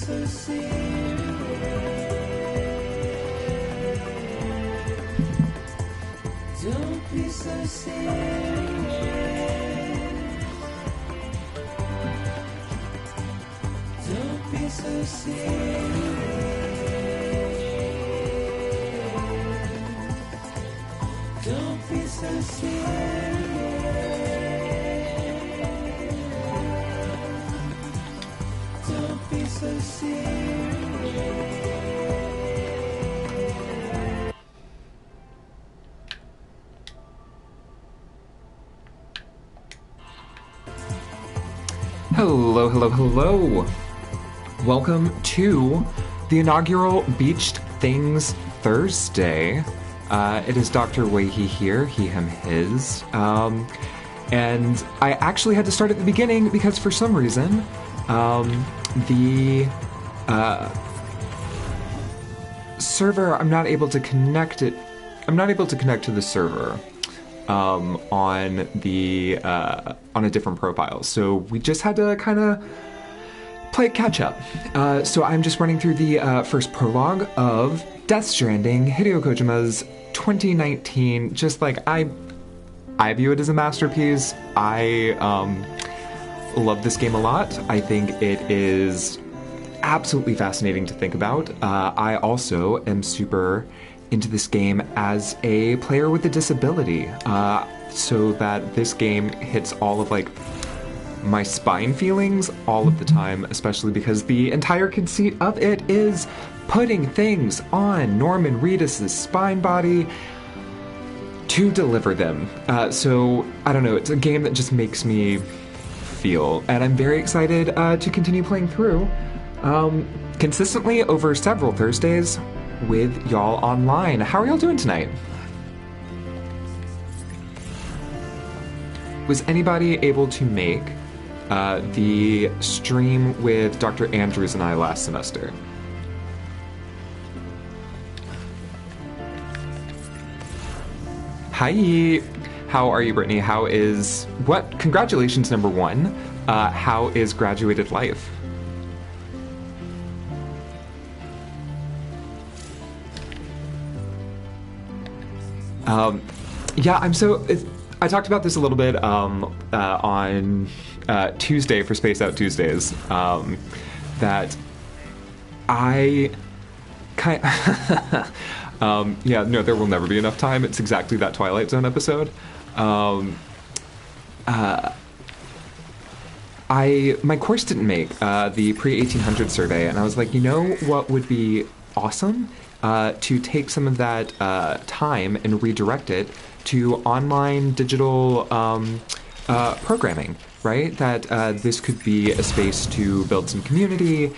so serious. Don't be so serious. Don't be so serious. Don't be so serious. Don't be so serious. Hello, hello, hello. Welcome to the inaugural Beached Things Thursday. It is Dr. Wahey here, he, him, his. And I actually had to start at the beginning because for some reason, the server, I'm not able to connect to the server on a different profile. So we just had to kind of play catch up. So I'm just running through the first prologue of Death Stranding, Hideo Kojima's 2019. Just like I view it as a masterpiece. I love this game a lot. I think it is absolutely fascinating to think about. I also am super into this game as a player with a disability, so that this game hits all of like my spine feelings all of the time, especially because the entire conceit of it is putting things on Norman Reedus' spine body to deliver them. So I don't know, it's a game that just makes me feel, and I'm very excited to continue playing through consistently over several Thursdays with y'all online. How are y'all doing tonight? Was anybody able to make the stream with Dr. Andrews and I last semester? Hi, how are you, Brittany? Congratulations, number one. How is graduated life? Yeah, I talked about this a little bit on Tuesday for Space Out Tuesdays, that I yeah, no, there will never be enough time. It's exactly that Twilight Zone episode. My course didn't make the pre-1800 survey, and I was like, you know what would be awesome? To take some of that time and redirect it to online digital programming, right? That this could be a space to build some community,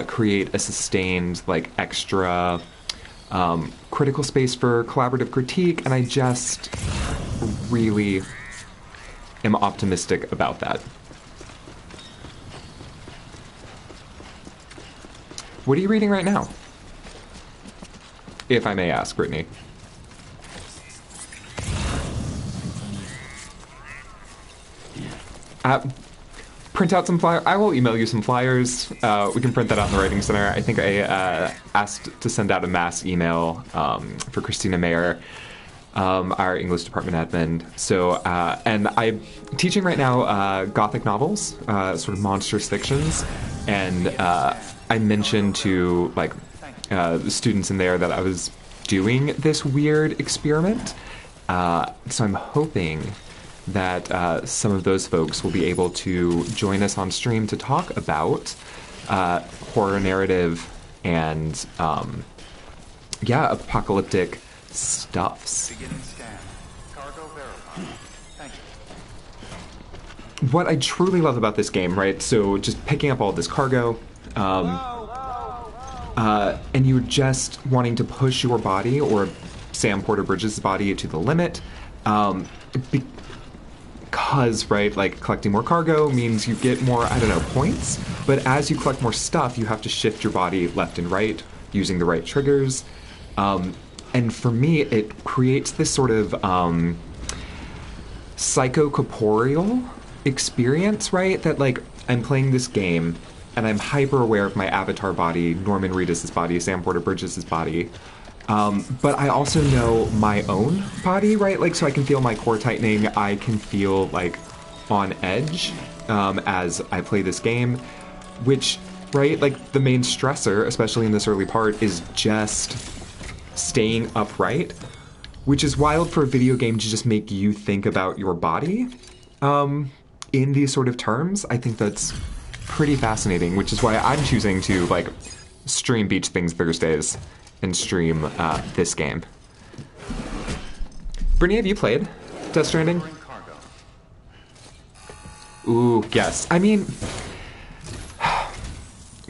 create a sustained, like, extra critical space for collaborative critique, and I just really am optimistic about that. What are you reading right now? If I may ask, Brittany. Print out some flyers. I will email you some flyers. We can print that out in the Writing Center. I think I asked to send out a mass email for Christina Mayer, our English department admin. So, and I'm teaching right now Gothic novels, sort of monstrous fictions, and I mentioned to the students in there that I was doing this weird experiment. So I'm hoping that some of those folks will be able to join us on stream to talk about horror narrative and apocalyptic stuffs. What I truly love about this game, right? So just picking up all this cargo, and you're just wanting to push your body, or Sam Porter Bridges' body, to the limit, because, right, like, collecting more cargo means you get more, points, but as you collect more stuff, you have to shift your body left and right, using the right triggers, and for me, it creates this sort of psychocorporeal experience, right, that, like, I'm playing this game, and I'm hyper aware of my avatar body, Norman Reedus' body, Sam Porter Bridges' body. But I also know my own body, right? Like, so I can feel my core tightening. I can feel like on edge as I play this game, which, right, like the main stressor, especially in this early part, is just staying upright, which is wild for a video game to just make you think about your body in these sort of terms. I think that's pretty fascinating, which is why I'm choosing to like stream Beach Things Thursdays and stream this game. Brittany, have you played Death Stranding? Ooh, yes. I mean,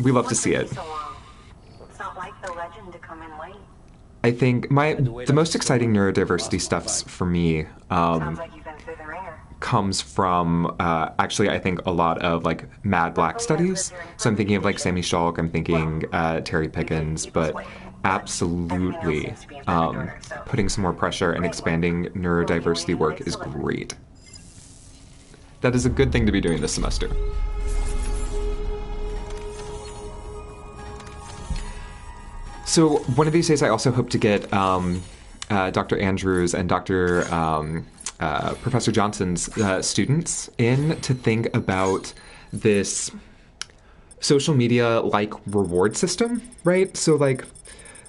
we love to see it. It's not like the legend to come in late. I think the most exciting neurodiversity stuffs for me Sounds like you've been through the ringer. comes from actually I think a lot of like Mad Black studies. So I'm thinking of like Sammy Shulk, I'm thinking Terry Pickens, but absolutely putting some more pressure and expanding neurodiversity work is great. That is a good thing to be doing this semester. So one of these days I also hope to get Dr. Andrews and Dr. Professor Johnson's students in to think about this social media like reward system, right? So like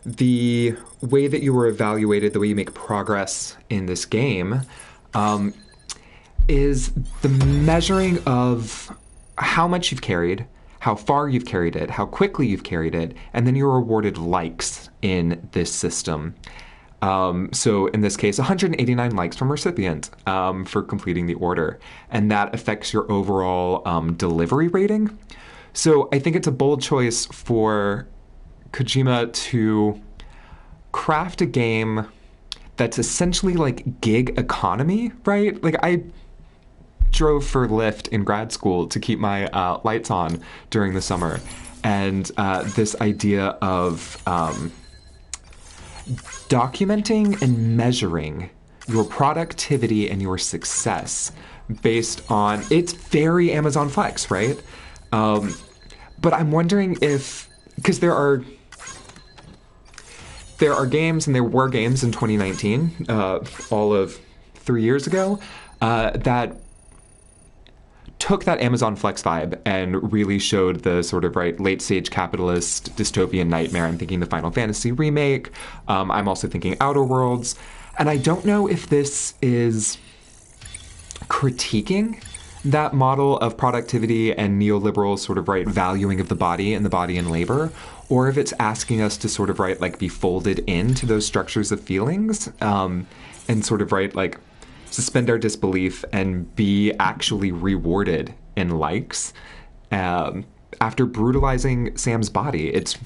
the way that you were evaluated, the way you make progress in this game is the measuring of how much you've carried, how far you've carried it, how quickly you've carried it, and then you're awarded likes in this system. So in this case, 189 likes from recipient for completing the order, and that affects your overall delivery rating. So I think it's a bold choice for Kojima to craft a game that's essentially like gig economy, right? Like I drove for Lyft in grad school to keep my lights on during the summer, and this idea of documenting and measuring your productivity and your success based on, it's very Amazon Flex, right? But I'm wondering if, because there are games, and there were games in 2019, all of 3 years ago, that took that Amazon Flex vibe and really showed the sort of late stage capitalist dystopian nightmare. I'm thinking the Final Fantasy remake. I'm also thinking Outer Worlds. And I don't know if this is critiquing that model of productivity and neoliberal sort of valuing of the body and the body in labor, or if it's asking us to sort of be folded into those structures of feelings and sort of suspend our disbelief and be actually rewarded in likes after brutalizing Sam's body. It's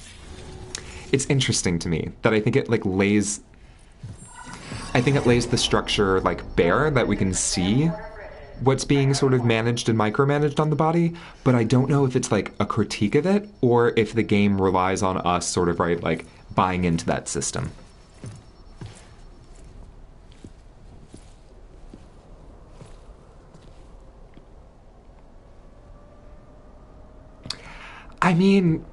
interesting to me that I think it lays the structure bare, that we can see what's being sort of managed and micromanaged on the body, but I don't know if it's a critique of it or if the game relies on us sort of buying into that system. I mean,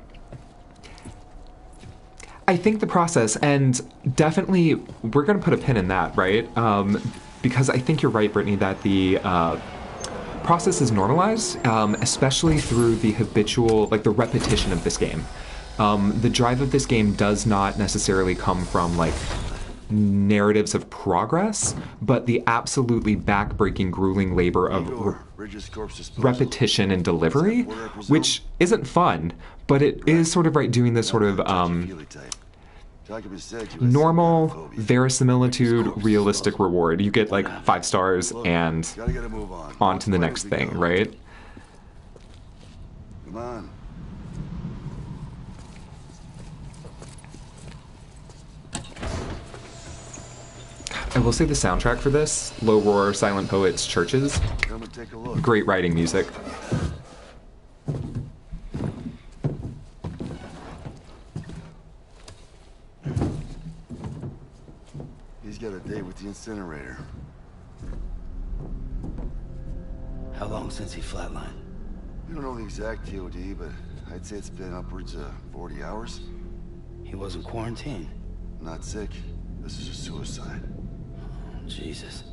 I think the process, and definitely we're going to put a pin in that, right? Because I think you're right, Brittany, that the process is normalized, especially through the habitual, the repetition of this game. The drive of this game does not necessarily come from narratives of progress, but the absolutely backbreaking, grueling labor of repetition and delivery, which isn't fun, but it is sort of doing this sort of normal verisimilitude realistic reward. You get 5 stars and on to the next thing, right? Come on. I will say the soundtrack for this, Low Roar, Silent Poets, Churches, Come and take a look. great writing music. He's got a date with the incinerator. How long since he flatlined? We don't know the exact TOD, but I'd say it's been upwards of 40 hours. He wasn't quarantined. Not sick. This is a suicide. Jesus.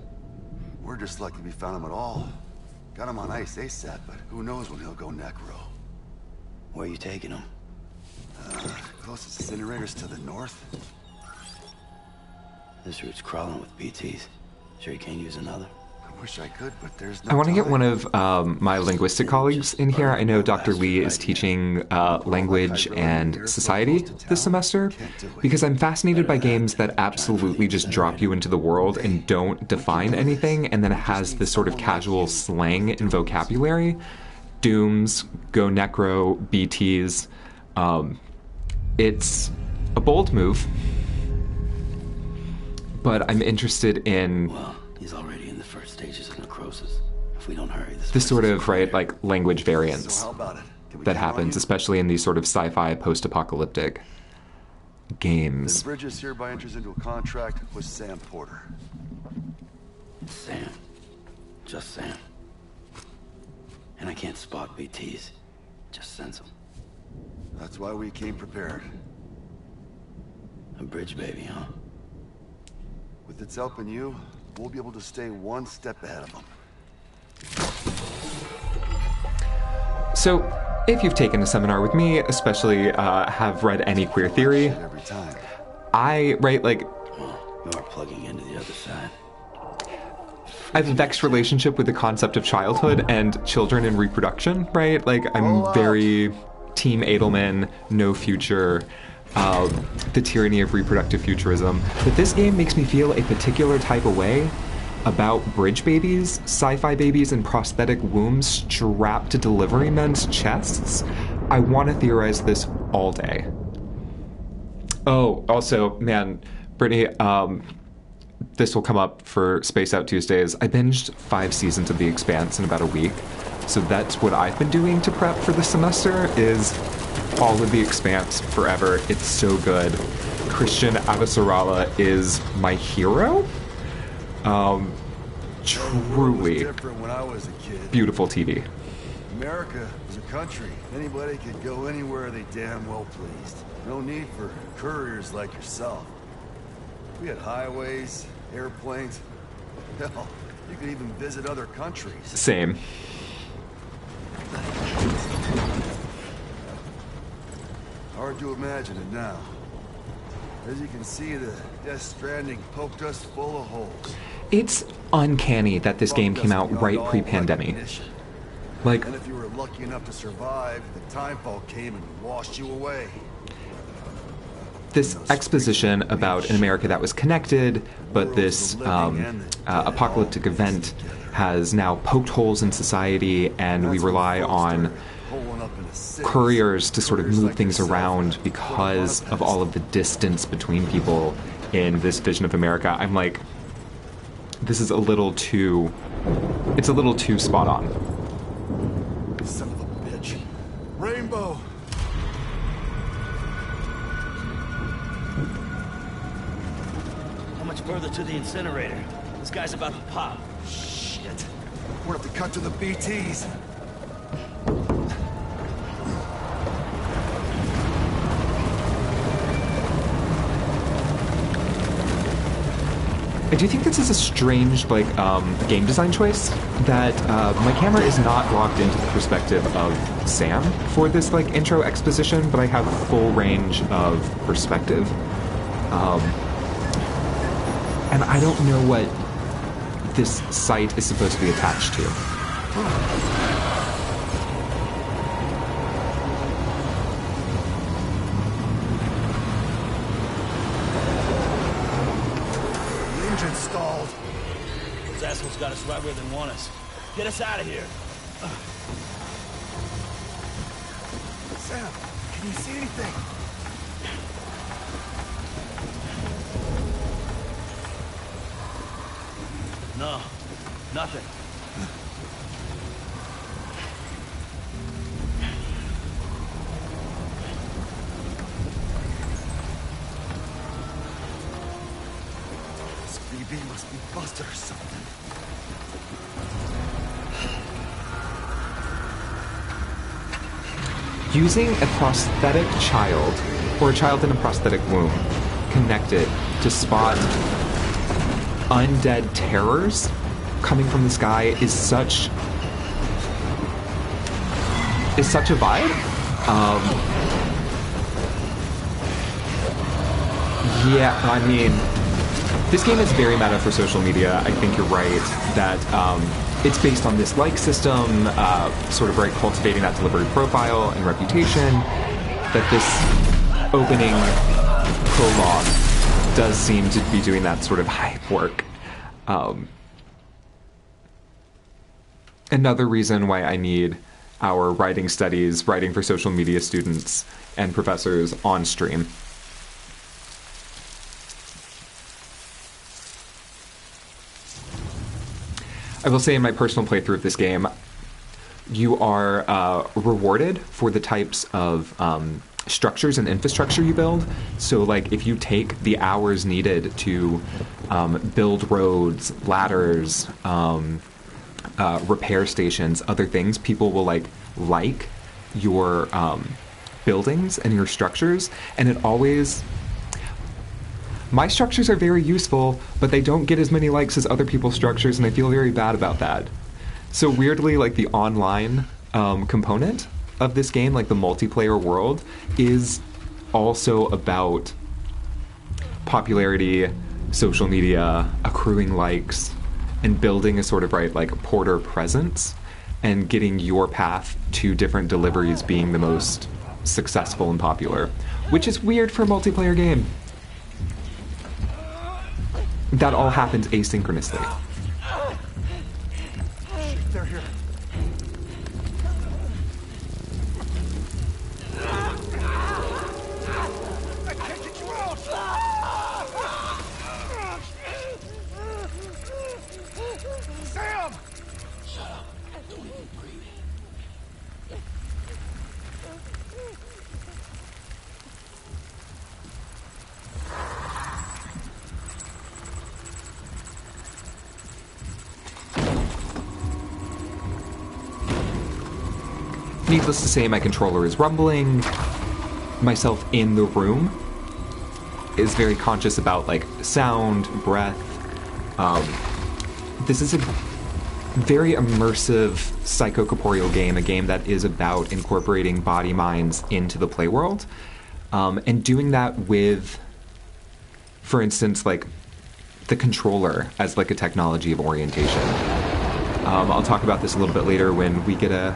We're just lucky we found him at all. Got him on ice ASAP, but who knows when he'll go necro. Where are you taking him? Closest incinerators to the north. This route's crawling with BTs. Sure you can't use another? I wish I could, but there's no I want to get time. one of my linguistic colleagues in here. I know Dr. Lee is teaching language and society this semester because I'm fascinated by games that absolutely just drop you into the world and don't define anything, and then it has this sort of casual slang and vocabulary. Dooms, Go Necro, BTs. It's a bold move, but I'm interested in Well, he's already in the first stages of necrosis. If we don't hurry, this sort of, right, like language variance So how about it? Can we that count on happens, you? especially in these sort of sci-fi post-apocalyptic Then games. Bridges hereby enters into a contract with Sam Porter. Sam. Just Sam. And I can't spot BTs. Just sense them. That's why we came prepared. A bridge baby, huh? With its help and you, we'll be able to stay one step ahead of them. So, if you've taken a seminar with me, especially have read any queer theory, Every time. I, right, like, Well, you are plugging into the other side. I have a vexed relationship with the concept of childhood and children and reproduction, right? Like, I'm very Team Edelman, no future, the tyranny of reproductive futurism. But this game makes me feel a particular type of way about bridge babies, sci-fi babies, and prosthetic wombs strapped to delivery men's chests. I want to theorize this all day. Oh, also, man, Brittany, this will come up for Space Out Tuesdays. I binged 5 seasons of The Expanse in about a week. So that's what I've been doing to prep for the semester, is all of The Expanse forever. It's so good. Christian Avasarala is my hero. Truly Different when I was a kid. beautiful TV. America was a country. Anybody could go anywhere they damn well pleased. No need for couriers like yourself. We had highways, airplanes. Hell, you could even visit other countries. Same. Hard to imagine it now. As you can see, the Death Stranding poked us full of holes. It's uncanny that this game came out Beyond right all pre-pandemic. recognition. Like, And if you were lucky enough to survive, the timefall came and washed you away. this exposition about an America that was connected, but this apocalyptic event has now poked holes in society, and we rely on couriers to sort of move things around because of all of the distance between people in this vision of America. I'm like, this is a little too spot on. Son of a bitch. Rainbow! How much further to the incinerator? This guy's about to pop. Shit. We're gonna have to cut to the BTs. I do think this is a strange, like, game design choice, that my camera is not locked into the perspective of Sam for this, like, intro exposition, but I have full range of perspective. And I don't know what this site is supposed to be attached to. The engine stalled. Those assholes got us right where they want us. Get us out of here. Sam, can you see anything? No, nothing. This BB must be busted or something. using a prosthetic child, or a child in a prosthetic womb, connected to spot undead terrors coming from the sky is such a vibe. Yeah, I mean, this game is very meta for social media. I think you're right that it's based on this like system, sort of right, cultivating that delivery profile and reputation. That this opening prologue does seem to be doing that sort of hype work. Another reason why I need our writing studies, writing for social media students and professors on stream. I will say in my personal playthrough of this game, you are rewarded for the types of structures and infrastructure you build. So, like, if you take the hours needed to build roads, ladders, repair stations, other things, people will like your buildings and your structures, and it always... My structures are very useful, but they don't get as many likes as other people's structures, and I feel very bad about that. So weirdly, like, the online component of this game, like the multiplayer world, is also about popularity, social media, accruing likes, and building a sort of, right, like, porter presence, and getting your path to different deliveries being the most successful and popular, which is weird for a multiplayer game. That all happens asynchronously. They're here. I can't get you out! Sam! Shut up. Don't even breathe. Needless to say, my controller is rumbling. Myself in the room is very conscious about, like, sound, breath. This is a very immersive psychocorporeal game, a game that is about incorporating body minds into the play world, and doing that with, for instance, like, the controller as, like, a technology of orientation. I'll talk about this a little bit later when we get a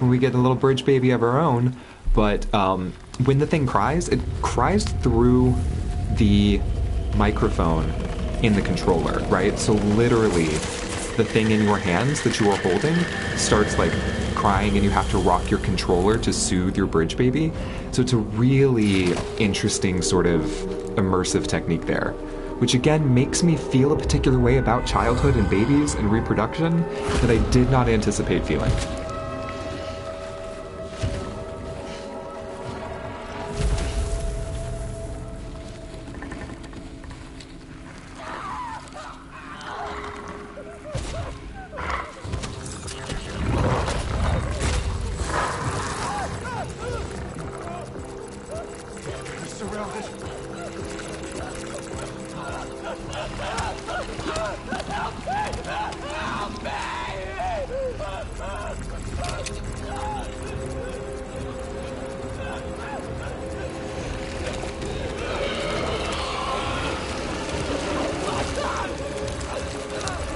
little bridge baby of our own, but when the thing cries, it cries through the microphone in the controller, right? So literally, the thing in your hands that you are holding starts, like, crying, and you have to rock your controller to soothe your bridge baby. So it's a really interesting sort of immersive technique there, which again makes me feel a particular way about childhood and babies and reproduction that I did not anticipate feeling.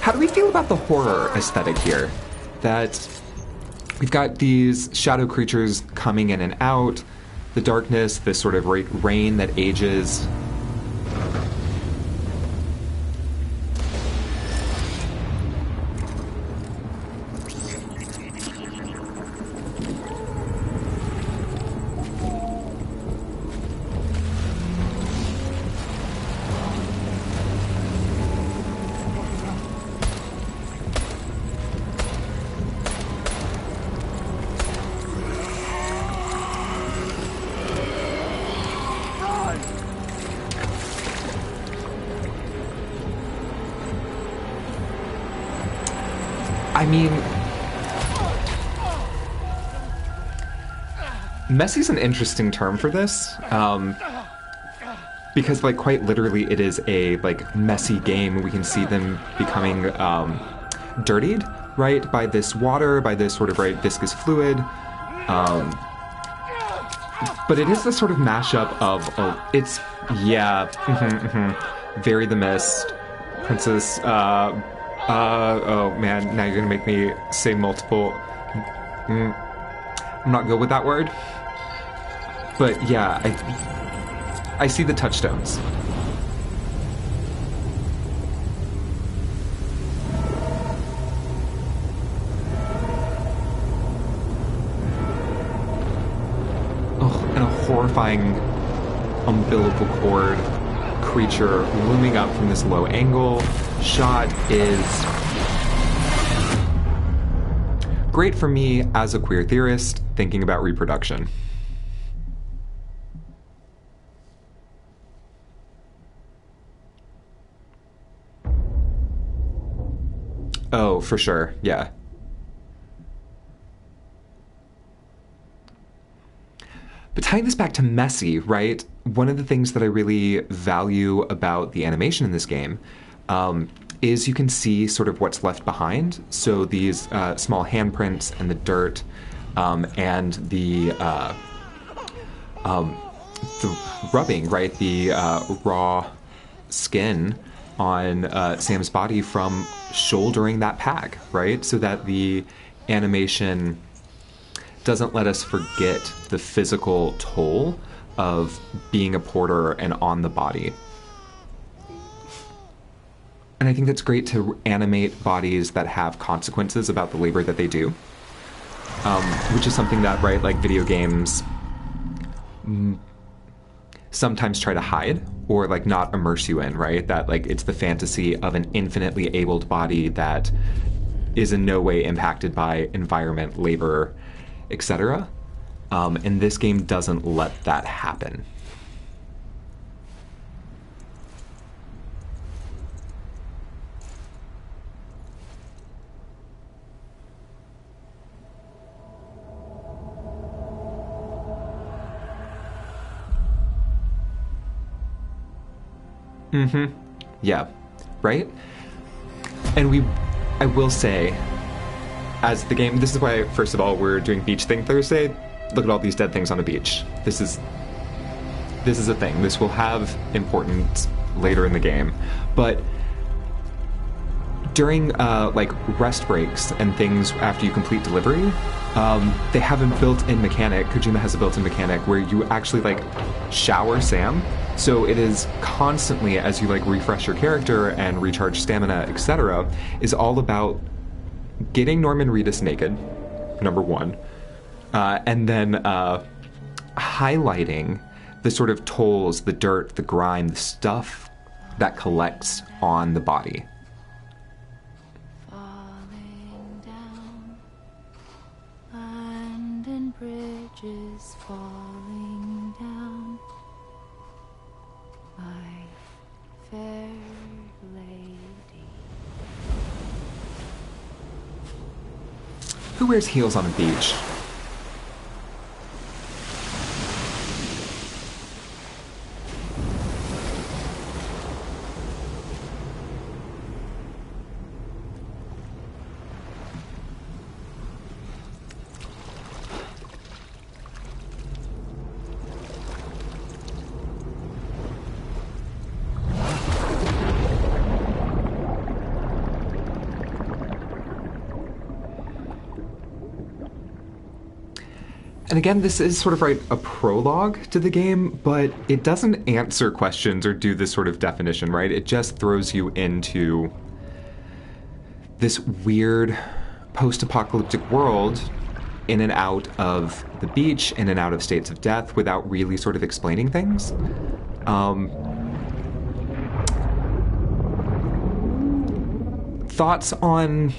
How do we feel about the horror aesthetic here? That we've got these shadow creatures coming in and out, the darkness, this sort of rain that ages. I mean, Messy's an interesting term for this, because, like, quite literally it is a, like, messy game. We can see them becoming dirtied, right, by this water, by this sort of, right, viscous fluid. But it is this sort of mashup of, Very the Mist, Princess, oh man, now you're gonna make me say multiple, I'm not good with that word. But yeah, I see the touchstones. Oh, and a horrifying umbilical cord creature looming up from this low angle shot is great for me as a queer theorist thinking about reproduction. Oh, for sure, yeah. But tying this back to messy, right? One of the things that I really value about the animation in this game is you can see sort of what's left behind. So these small handprints and the dirt and the rubbing, right? The raw skin on Sam's body from shouldering that pack, right? So that the animation doesn't let us forget the physical toll of being a porter and on the body. And I think that's great to animate bodies that have consequences about the labor that they do, which is something that, right, like video games sometimes try to hide or like not immerse you in, right? That like it's the fantasy of an infinitely abled body that is in no way impacted by environment, labor, etc. And this game doesn't let that happen. Yeah, right? And I will say, as the game, this is why, first of all, we're doing Beach Thing Thursday. Look at all these dead things on a beach. This is a thing. This will have importance later in the game. But during, like, rest breaks and things after you complete delivery, they have a built-in mechanic. Kojima has a built-in mechanic where you actually, like, shower Sam. So it is constantly, as you, like, refresh your character and recharge stamina, etc., is all about getting Norman Reedus naked, number one, and then highlighting the sort of tolls, the dirt, the grime, the stuff that collects on the body. Falling down, London Bridge is falling down, my fair lady. Who wears heels on a beach? And again, this is sort of right a prologue to the game, but it doesn't answer questions or do this sort of definition, right? It just throws you into this weird post-apocalyptic world in and out of the beach, in and out of states of death without really sort of explaining things. Thoughts on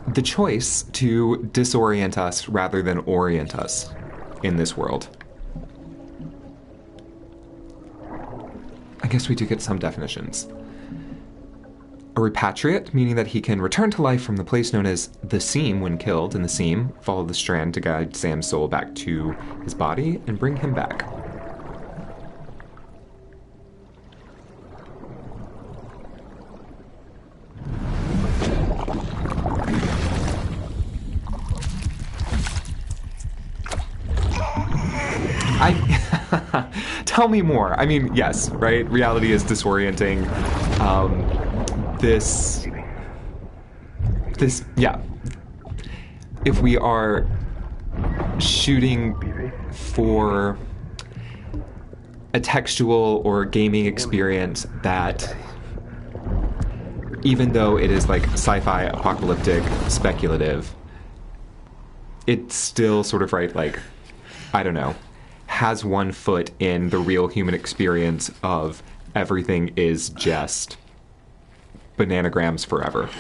the choice to disorient us rather than orient us in this world? I guess we do get some definitions. repatriate, meaning that he can return to life from the place known as the Seam when killed, and the Seam follow the strand to guide Sam's soul back to his body and bring him back. Tell me more. I mean, yes, right? Reality is disorienting. Yeah. If we are shooting for a textual or gaming experience that, even though it is like sci-fi, apocalyptic, speculative, it's still sort of, right, like, I don't know, has one foot in the real human experience of everything is just bananagrams forever.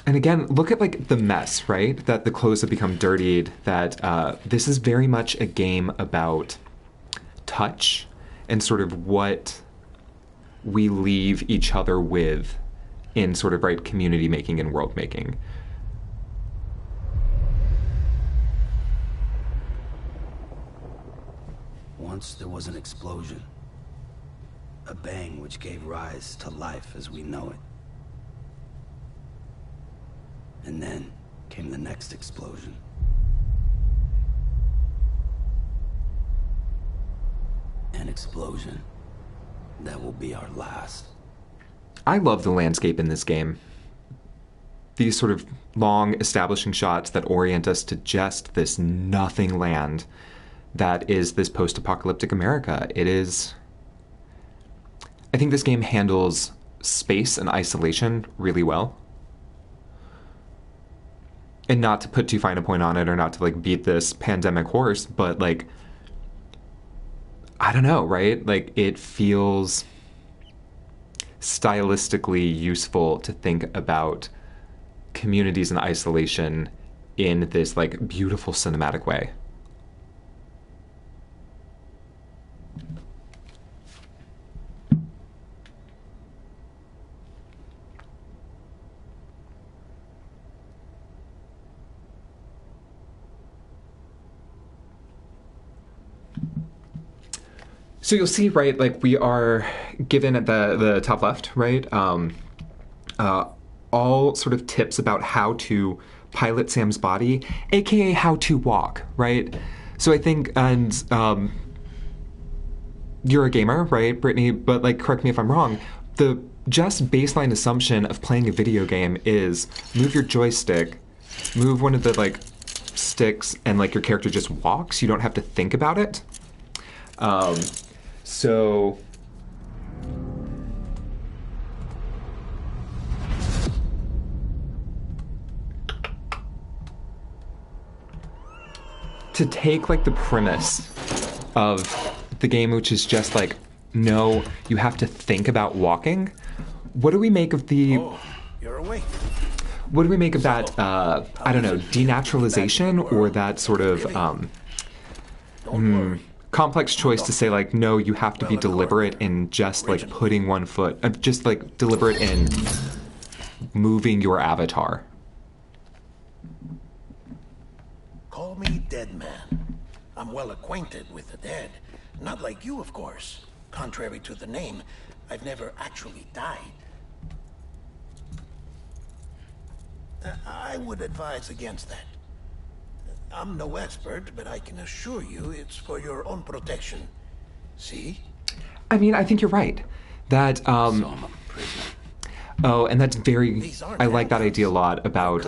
And again, look at like the mess, right? That the clothes have become dirtied, that this is very much a game about touch and sort of what we leave each other with in sort of, right, community making and world making. Once there was an explosion. A bang which gave rise to life as we know it. And then came the next explosion. An explosion that will be our last. I love the landscape in this game. These sort of long establishing shots that orient us to just this nothing land that is this post-apocalyptic America. It is... I think this game handles space and isolation really well. And not to put too fine a point on it or not to like beat this pandemic horse, but like, I don't know, right? Like, it feels stylistically useful to think about communities in isolation in this like beautiful cinematic way. So you'll see, right, like we are given at the top left, right, all sort of tips about how to pilot Sam's body, aka how to walk, right? So I think, and you're a gamer, right, Brittany, but like, correct me if I'm wrong, the just baseline assumption of playing a video game is move your joystick, move one of the like sticks, and like your character just walks. You don't have to think about it. So to take like the premise of the game, which is just like, no, you have to think about walking. What do we make of the... Oh, you're awake. What do we make of that, I don't know, denaturalization or that sort of complex choice to say like, no, you have to be deliberate in just like putting one foot, just like deliberate in moving your avatar. Call me Dead Man. I'm well acquainted with the dead. Not like you, of course. Contrary to the name, I've never actually died. I would advise against that. I'm no expert, but I can assure you it's for your own protection. See? I mean, I think you're right. That, oh, and that's very, I like that idea a lot about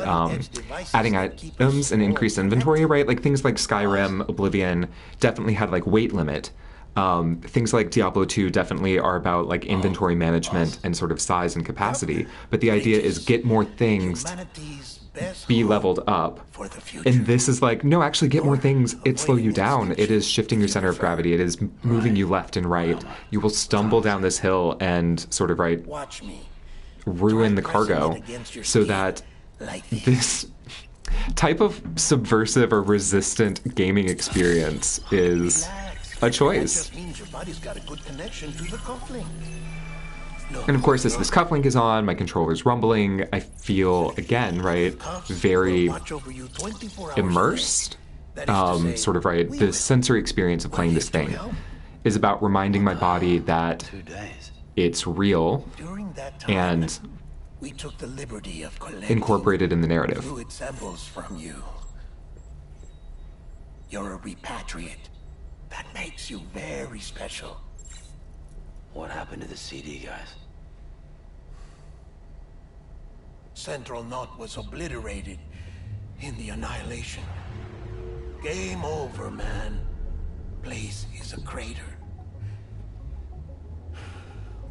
adding items and increased inventory, right? Like things like Skyrim, Oblivion definitely had like weight limit. Things like Diablo 2 definitely are about like inventory management and sort of size and capacity. But the idea is get more things, be leveled up. And this is like, no, actually get more things. It slow you down. It is shifting your center of gravity. It is moving you left and right. You will stumble down this hill and sort of, right, ruin the cargo so that this type of subversive or resistant gaming experience is Relax. a That choice. just means your body's got a good connection to the cufflink. Look, And of course, as this cufflink is on, my controller's rumbling, I feel, again, right, cuffs very will watch over you 24 hours a day. immersed. That is to say, Sort of, right, we the will. sensory experience of playing this What did thing you help? is about reminding my body that 2 days. it's real During that time, and we took the liberty of collecting incorporated in the narrative. fluid samples from you. You're a repatriate. That makes you very special. What happened to the CD, guys? Central Knot was obliterated in the annihilation. Game over, man. Place is a crater.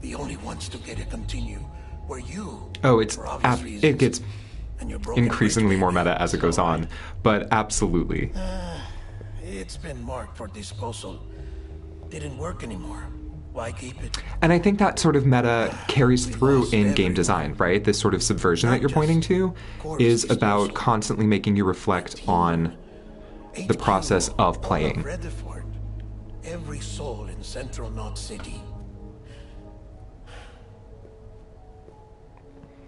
The only ones to get it continue were you. Oh, it's for obvious reasons. it gets And your broken increasingly bridge more maybe. meta as it goes on, but absolutely. It's been marked for disposal. Didn't work anymore. Why keep it? And I think that sort of meta carries through in game design, right? This sort of subversion that you're pointing to is about constantly making you reflect on the process of playing. Redford. Every soul in Central Knot City.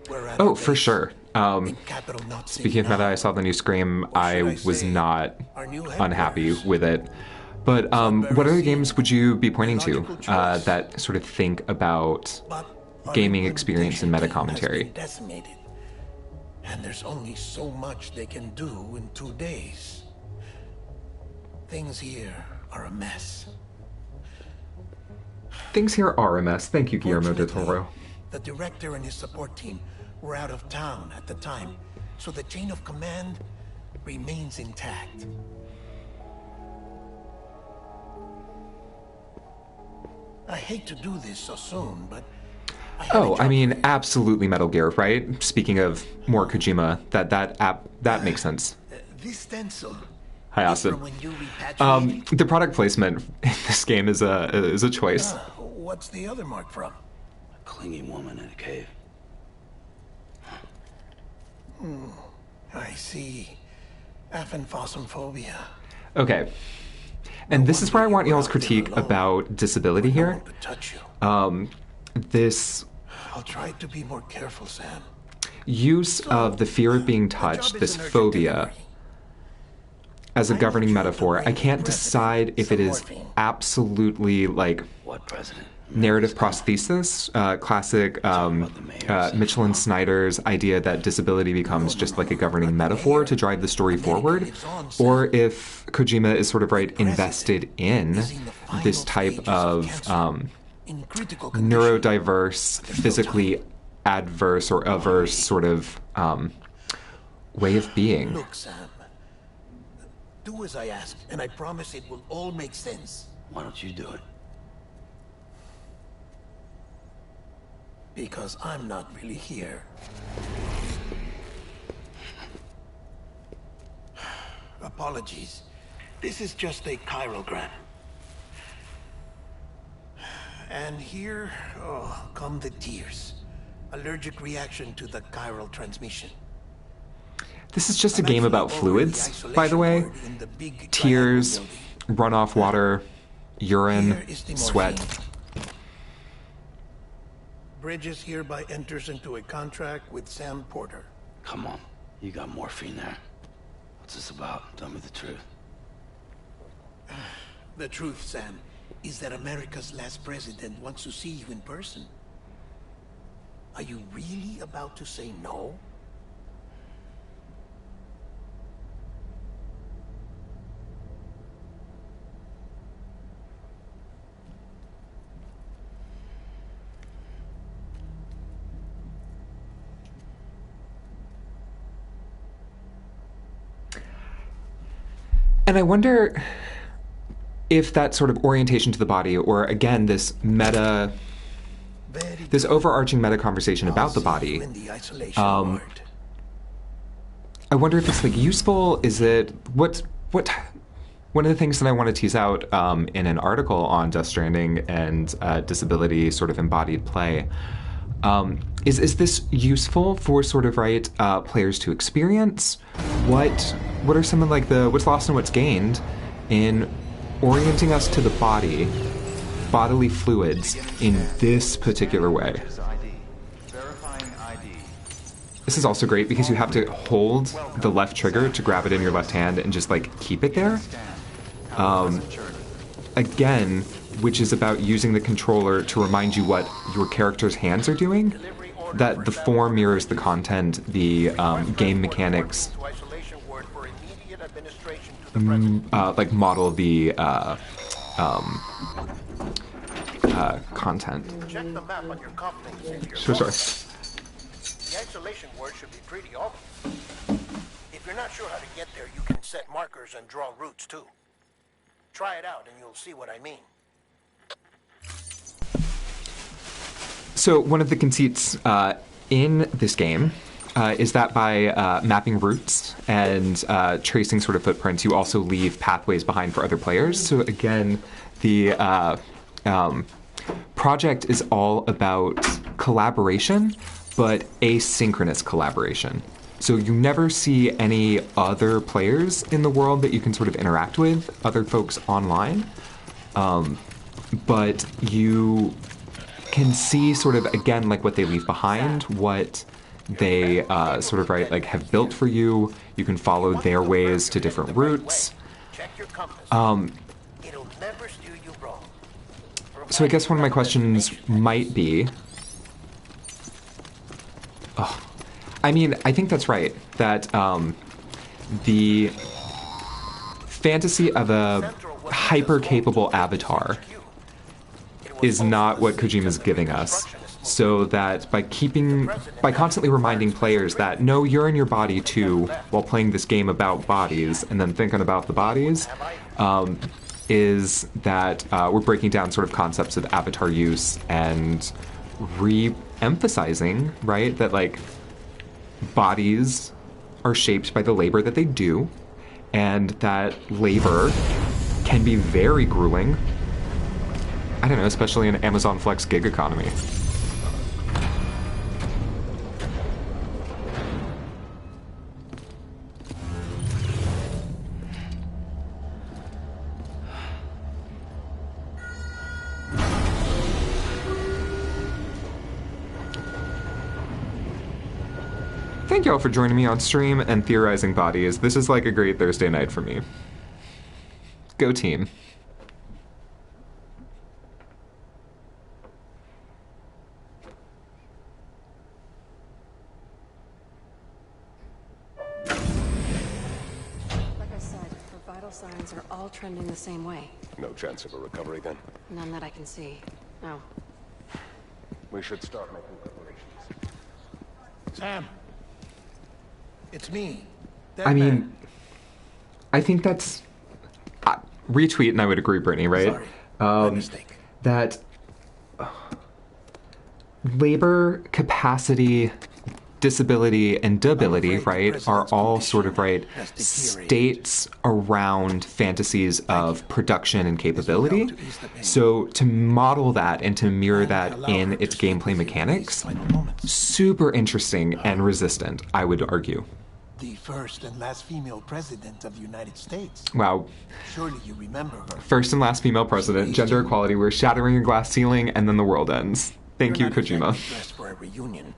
We're at Oh, the for base sure. in Capital Knot City Speaking of meta, now. I saw the new Scream. Or should I I was say, not our new unhappy headquarters. with it. But what other games would you be pointing to Logical choice. that sort of think about But our gaming experience and meta implementation commentary? team has been decimated. And there's only so much they can do in 2 days. Things here are a mess. Things here are a mess. Thank you, Guillermo del Fortunately, Toro. the director and his support team were out of town at the time, so the chain of command remains intact. I hate to do this so soon, but I have a Oh, I job mean, for you. absolutely Metal Gear, right? Speaking of more Kojima, that makes sense. This stencil Hi, is Austin. from when you repatriated. The product placement in this game is a choice. What's the other mark from? A clinging woman in a cave. I see. Aphenphosmphobia. Okay. And this is where I want y'all's critique about disability No here. one could touch you. This I'll try to be more careful, Sam. use of the fear of being My job touched, is this an urgent phobia, delivery. as a I governing need you to metaphor. I bring can't the decide if it is morphine. absolutely like What president? narrative prosthesis, classic Michelin Snyder's idea that disability becomes just like a governing metaphor to drive the story forward, or if Kojima is sort of right invested in this type of In critical condition. neurodiverse, physically adverse or averse sort of way of being. Look, Sam. Do as I ask, and I promise it will all make sense. Why don't you do it? Because I'm not really here. Apologies. This is just a chirogram. And here, oh, come the tears. Allergic reaction to the chiral transmission. This is just a I'm game actually about over the fluids, by the isolation way. ward in the big Tears, triangle building. runoff water, urine, Here is the sweat. morphine. Bridges hereby enters into a contract with Sam Porter. Come on. You got morphine there. What's this about? Tell me the truth. The truth, Sam, is that America's last president wants to see you in person. Are you really about to say no? And I wonder if that sort of orientation to the body, or again, this meta, Very this good. overarching meta conversation about the I'll see you body, in the isolation ward. I wonder if it's like useful. Is it what? One of the things that I want to tease out in an article on Death Stranding and disability sort of embodied play is this useful for sort of players to experience, what are some of like the what's lost and what's gained in orienting us to the body, bodily fluids in this particular way. This is also great because you have to hold the left trigger to grab it in your left hand and just like keep it there. Again, which is about using the controller to remind you what your character's hands are doing. That the form mirrors the content, the game mechanics, like model the content. Check the map on your company. Sure. The isolation word should be pretty obvious. If you're not sure how to get there, you can set markers and draw routes too. Try it out and you'll see what I mean. So one of the conceits in this game is that by mapping routes and tracing sort of footprints, you also leave pathways behind for other players. So again, the project is all about collaboration, but asynchronous collaboration. So you never see any other players in the world that you can sort of interact with, other folks online, but you can see sort of, again, like what they leave behind, what they sort of have built for you. You can follow their ways to different routes. It'll never steer you wrong. So I guess one of my questions might be, I mean, I think that's right, that the fantasy of a hyper-capable avatar is not what Kojima's giving us. So that by constantly reminding players that, no, you're in your body too, while playing this game about bodies, and then thinking about the bodies, is that we're breaking down sort of concepts of avatar use and re-emphasizing, right, that like bodies are shaped by the labor that they do, and that labor can be very grueling. I don't know, especially in Amazon Flex gig economy. Thank y'all for joining me on stream and theorizing bodies. This is like a great Thursday night for me. Go team. Like I said, her vital signs are all trending the same way. No chance of a recovery then? None that I can see. No. We should start making preparations. Sam. It's me. I mean, I think that's... retweet, and I would agree, Brittany, right? Sorry. My mistake. That labor, capacity, disability, and debility, right, are all sort of, right, states around fantasies of production and capability. So to model that and to mirror that in its gameplay mechanics, super interesting and resistant, I would argue. The first and last female president of the United States. Wow. Surely you remember her. First and last female president, gender equality, we're shattering a glass ceiling, and then the world ends. Thank you, Kojima. Dressed for a reunion.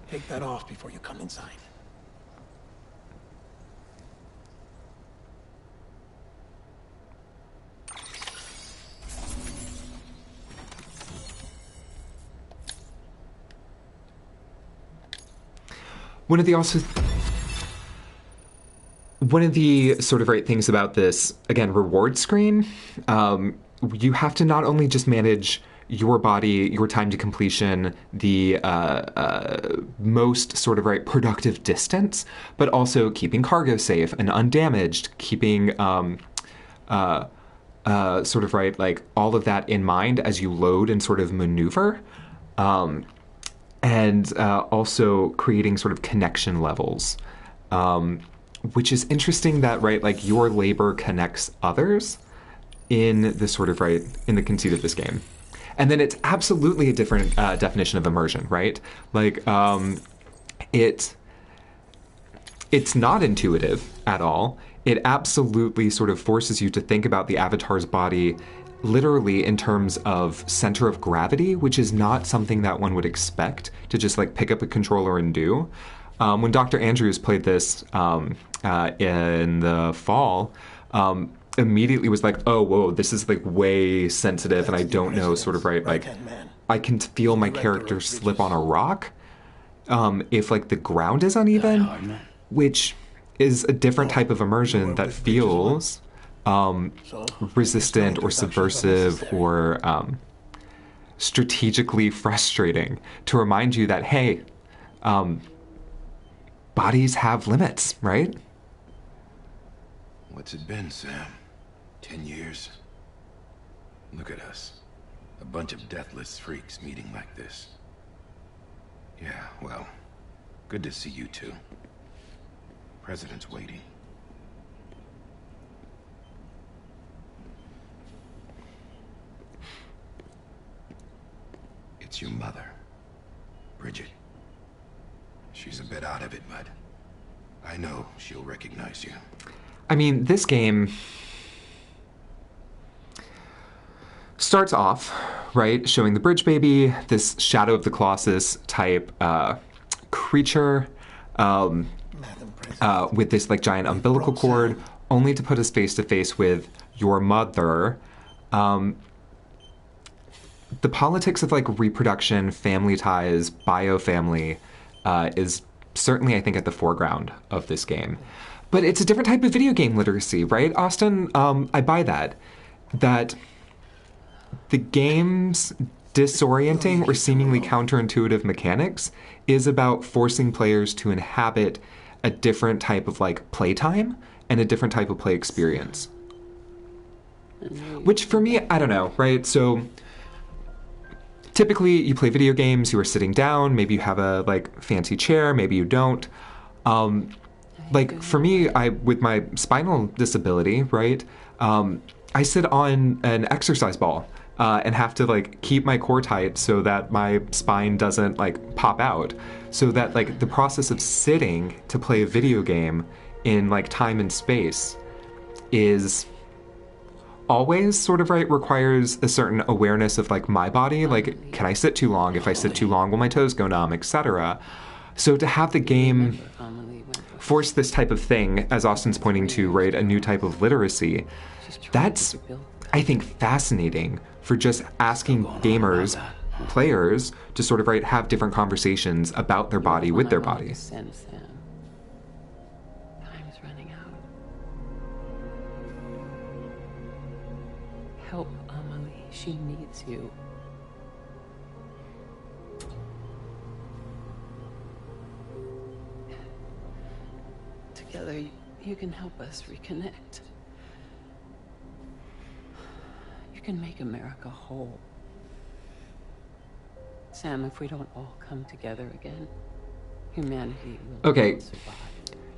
Take that off before you come inside. One of the sort of right things about this, again, reward screen, you have to not only just manage your body, your time to completion, the most sort of right productive distance, but also keeping cargo safe and undamaged, keeping sort of right like all of that in mind as you load and sort of maneuver, and also creating sort of connection levels. Which is interesting that, right, like your labor connects others in this sort of, right, in the conceit of this game. And then it's absolutely a different definition of immersion, right? Like, it's not intuitive at all. It absolutely sort of forces you to think about the Avatar's body literally in terms of center of gravity, which is not something that one would expect to just like pick up a controller and do. When Dr. Andrews played this in the fall, immediately was like, oh, whoa, this is like way sensitive, and I don't know, sort of like, I can feel my character slip on a rock if like the ground is uneven, which is a different type of immersion that feels resistant or subversive or strategically frustrating to remind you that, hey, bodies have limits, right? What's it been, Sam? 10 years? Look at us. A bunch of deathless freaks meeting like this. Yeah, well, good to see you two. President's waiting. It's your mother, Bridget. She's a bit out of it, but I know she'll recognize you. I mean, this game starts off, right, showing the bridge baby, this Shadow of the Colossus type creature with this like giant umbilical cord, only to put us face to face with your mother. The politics of like reproduction, family ties, biofamily is certainly, I think, at the foreground of this game. But it's a different type of video game literacy, right, Austin? I buy that. That the game's disorienting or seemingly counterintuitive mechanics is about forcing players to inhabit a different type of like playtime and a different type of play experience. Which for me, I don't know, right? So typically you play video games, you are sitting down, maybe you have a like fancy chair, maybe you don't. Like for me, with my spinal disability, right? I sit on an exercise ball and have to like keep my core tight so that my spine doesn't like pop out. So that like the process of sitting to play a video game in like time and space is always sort of right, requires a certain awareness of like my body. Like, can I sit too long? If I sit too long, will my toes go numb, etc. So to have the game force this type of thing, as Austin's pointing to, right, a new type of literacy, that's, I think, fascinating for just asking gamers, players, to sort of, right, have different conversations about their body with their body. Time's running out. Help Amelie. She needs you. Together, you can help us reconnect. You can make America whole. Sam, if we don't all come together again, humanity will Okay, survive.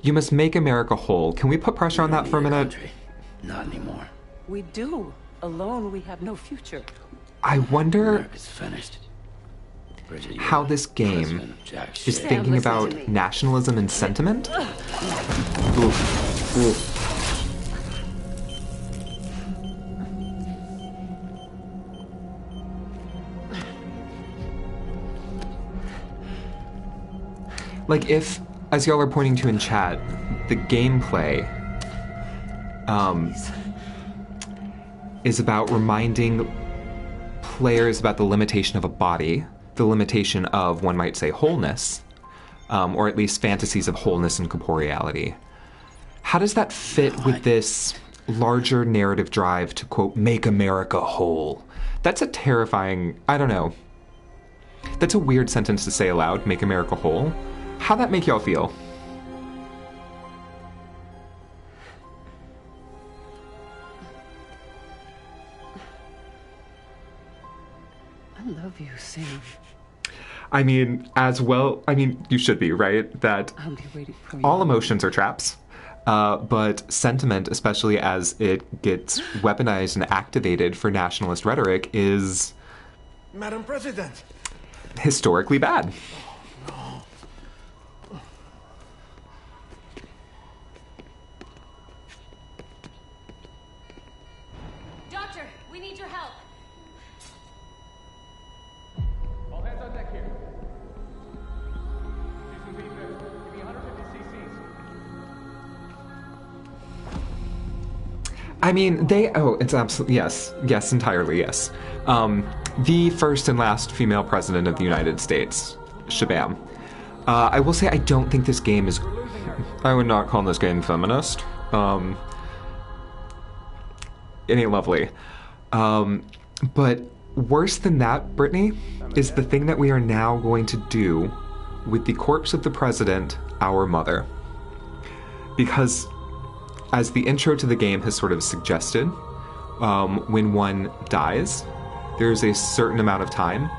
you must make America whole. Can we put pressure on that for a minute? Not anymore. We do. Alone, we have no future. I wonder America's finished. Bridget, you're how this game president of Jack is shit. thinking listen about to me. nationalism and sentiment. Oof. Oof. Like if, as y'all are pointing to in chat, the gameplay is about reminding players about the limitation of a body, the limitation of, one might say, wholeness, or at least fantasies of wholeness and corporeality. How does that fit with this larger narrative drive to, quote, make America whole? That's a terrifying, I don't know. That's a weird sentence to say aloud, make America whole. How'd that make y'all feel? I love you, Sam. I mean, as well, I mean, you should be, right? That I'll be waiting for you. all emotions are traps, but sentiment, especially as it gets weaponized and activated for nationalist rhetoric, is Madam President! historically bad. I mean, it's absolutely, yes, entirely, yes. The first and last female president of the United States, shabam. I will say I don't think this game is, I would not call this game feminist. It ain't lovely. But worse than that, Brittany, is the thing that we are now going to do with the corpse of the president, our mother. Because, as the intro to the game has sort of suggested, when one dies, there's a certain amount of time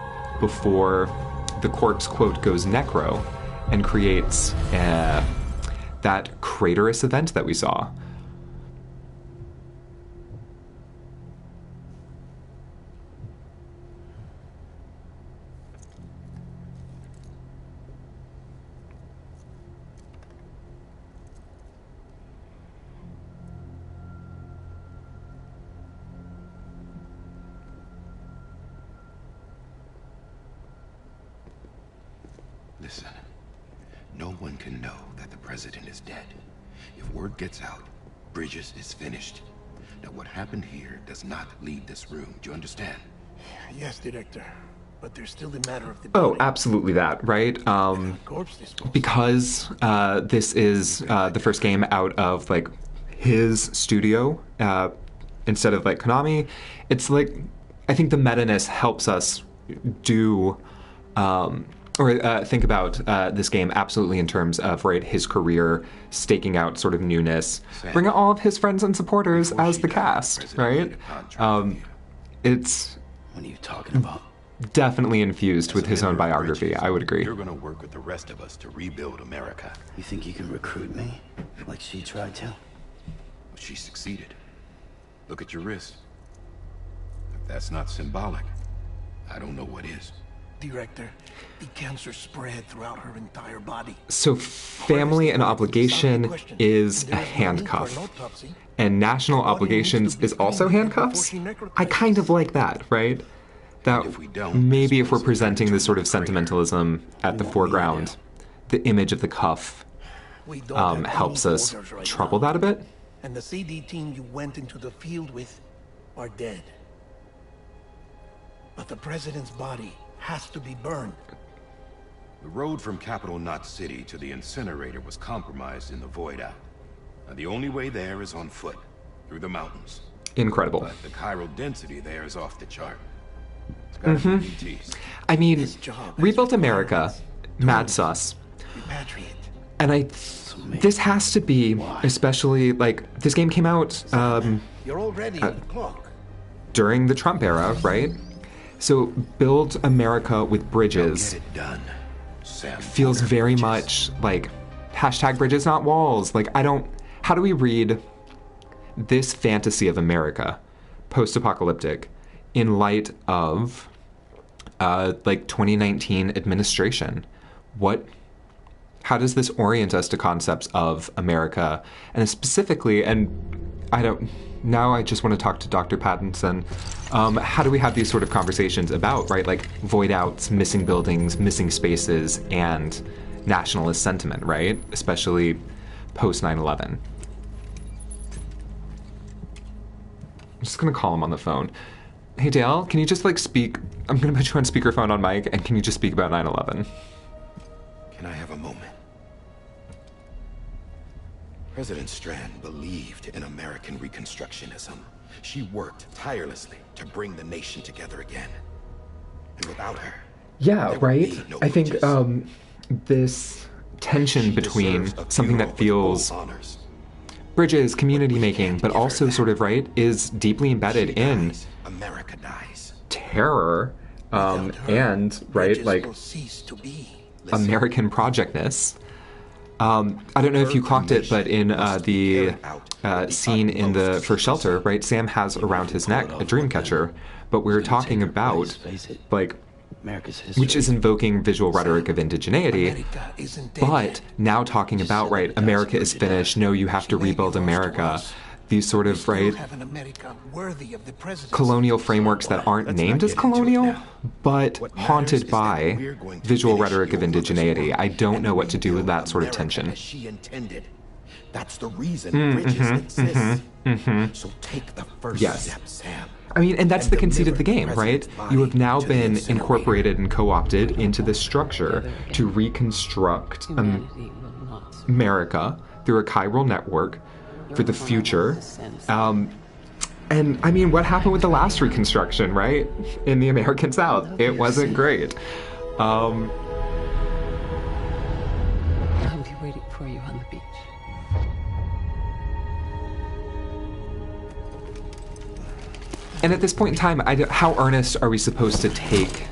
before the corpse, quote, goes necro and creates that craterous event that we saw. Listen, no one can know that the president is dead. If word gets out, Bridges is finished. Now what happened here does not leave this room, do you understand? Yes, Director. But there's still the matter of the Oh, absolutely that, right? Because this is the first game out of, like, his studio, instead of, like, Konami, it's like, I think the meta-ness helps us do, think about this game absolutely in terms of, right, his career, staking out sort of newness, bring out all of his friends and supporters as the cast, right? It's... What are you talking about? Definitely infused with his own biography, I would agree. You're gonna work with the rest of us to rebuild America. You think you can recruit me? Like she tried to? She succeeded. Look at your wrist. If that's not symbolic, I don't know what is. Director, the cancer spread throughout her entire body. So family and obligation is a handcuff. And national obligations is also handcuffs? I kind of like that, right? That maybe if we're presenting this sort of sentimentalism at the foreground, the image of the cuff helps us trouble that a bit. And the CD team you went into the field with are dead. But the president's body has to be burned. The road from Capital Knot City to the incinerator was compromised in the void out. Now, the only way there is on foot, through the mountains. Incredible. But the chiral density there is off the chart. I mean, Rebuilt America, mad sus. And this has to be, especially, like, this game came out You're already on the clock. During the Trump era, right? So Build America with Bridges feels very much like hashtag bridges, not walls. Like, how do we read this fantasy of America, post-apocalyptic, in light of, like, 2019 administration? How does this orient us to concepts of America? And specifically, now I just want to talk to Dr. Pattinson, how do we have these sort of conversations about, right, like, void outs, missing buildings, missing spaces, and nationalist sentiment, right? Especially post 9/11. I'm just going to call him on the phone. Hey, Dale, can you just, like, speak? I'm going to put you on speakerphone on mic, and can you just speak about 9/11? Can I have a moment? President Strand believed in American Reconstructionism. She worked tirelessly to bring the nation together again. And without her... Yeah, right? I think this tension between something that feels bridges, community making, but also sort of, right, is deeply embedded in America dies. Terror, and, right, like, American projectness. I don't know if you clocked it, but in the scene in the first shelter, right, Sam has around his neck a dream catcher, but we're talking about, like, which is invoking visual rhetoric of indigeneity, but now talking about, right, America is finished, no, you have to rebuild America. These sort of, right, colonial frameworks that aren't named as colonial, but haunted by visual rhetoric of indigeneity. I don't know what to do with that sort of tension. She intended. That's the reason bridges exist. So take the first Yes. step, Sam. I mean, and that's And the conceit of deliver the game, the right? president's You have now body to the been incinerator. incorporated and co-opted into this structure to reconstruct Humanity will not. America through a chiral network for the future. And I mean, what happened with the last reconstruction, right? In the American South, it wasn't great. I'll be waiting for you on the beach. And at this point in time, how earnest are we supposed to take?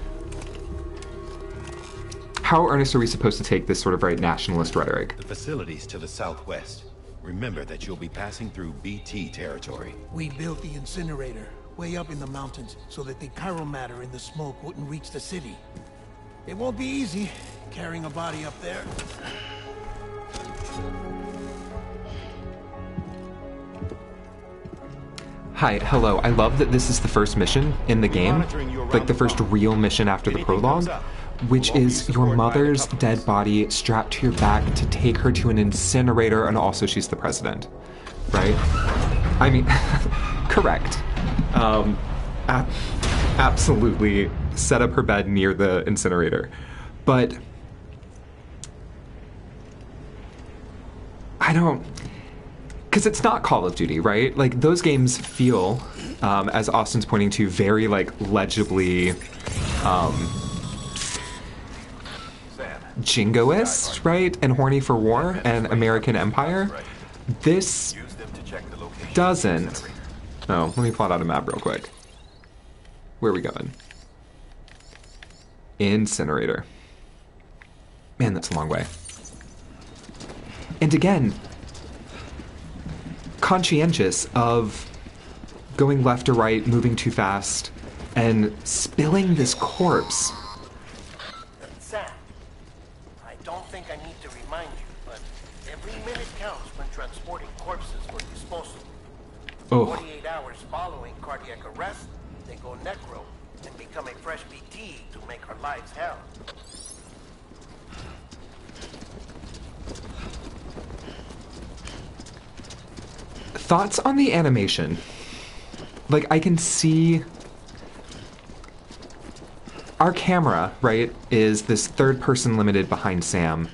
How earnest are we supposed to take this sort of nationalist rhetoric? The facilities to the southwest. Remember that you'll be passing through BT territory. We built the incinerator way up in the mountains so that the chiral matter in the smoke wouldn't reach the city. It won't be easy carrying a body up there. Hi, hello. I love that this is the first mission in the game, like the first real mission after the prologue, which is your mother's dead body strapped to your back to take her to an incinerator, and also she's the president, right? I mean, correct. Absolutely set up her bed near the incinerator. But I don't... Because it's not Call of Duty, right? Like, those games feel, as Austin's pointing to, very, legibly, jingoist, right? And horny for war and American Empire. This doesn't. Oh, let me plot out a map real quick. Where are we going? Incinerator. Man, that's a long way. And again, conscientious of going left or right, moving too fast, and spilling this corpse. Sam, I don't think I need to remind you, but every minute counts when transporting corpses for disposal. Oh. 48 hours following cardiac arrest, they go necro and become a fresh BT to make our lives hell. Thoughts on the animation? Like, I can see... Our camera, right, is this third-person limited behind Sam,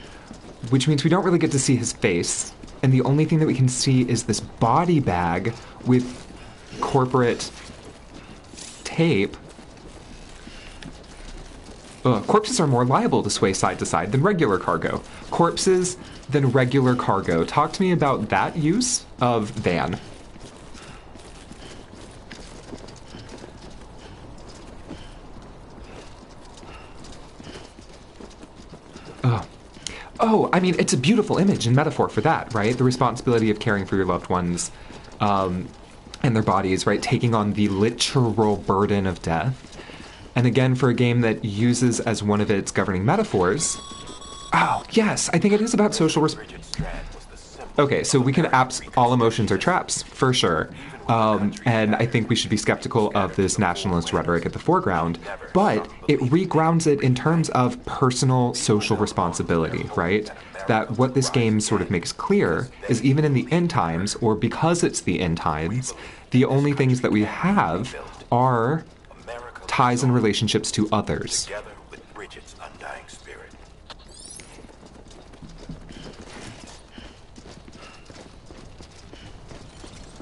which means we don't really get to see his face, and the only thing that we can see is this body bag with corporate tape. Corpses are more liable to sway side to side than regular cargo. Corpses than regular cargo. Talk to me about that use of van. Oh, I mean, it's a beautiful image and metaphor for that, right? The responsibility of caring for your loved ones and their bodies, right? Taking on the literal burden of death. And again, for a game that uses as one of its governing metaphors... Oh, yes, I think it is about social Okay, so we can all emotions are traps, for sure. And I think we should be skeptical of this nationalist rhetoric at the foreground, but it regrounds it in terms of personal social responsibility, right? That what this game sort of makes clear is even in the end times, or because it's the end times, the only things that we have are ties and relationships to others.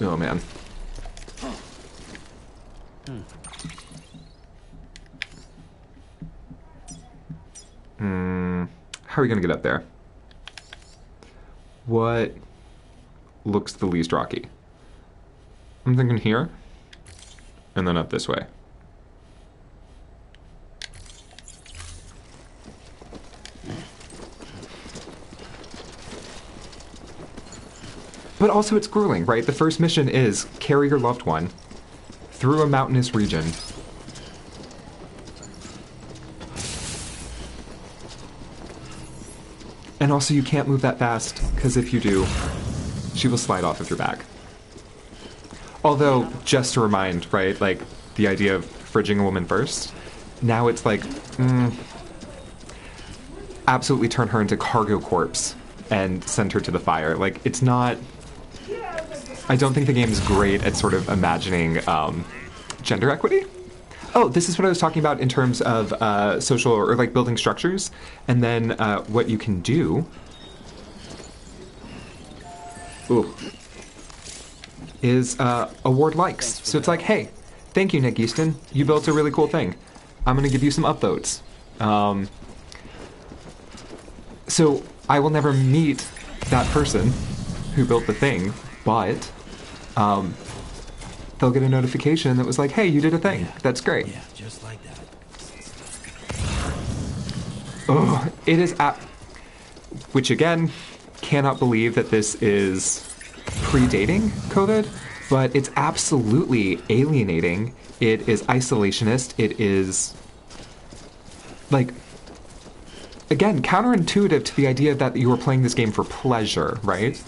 Oh, man. How are we going to get up there? What looks the least rocky? I'm thinking here, and then up this way. But also it's grueling, right? The first mission is carry your loved one through a mountainous region. And also you can't move that fast, because if you do, she will slide off of your back. Although, just to remind, right, like, the idea of fridging a woman first, now it's like, absolutely turn her into cargo corpse and send her to the fire. Like, it's not... I don't think the game is great at sort of imagining gender equity. Oh, this is what I was talking about in terms of social or like building structures, and then what you can do is award likes. So it's like, hey, thank you, Nick Easton. You built a really cool thing. I'm going to give you some upvotes. So I will never meet that person who built the thing, but they'll get a notification that was like, hey, you did a thing. Yeah. That's great. Yeah, just like that. Oh, it is which again, cannot believe that this is predating COVID, but it's absolutely alienating. It is isolationist. It is, like, again, counterintuitive to the idea that you were playing this game for pleasure, right?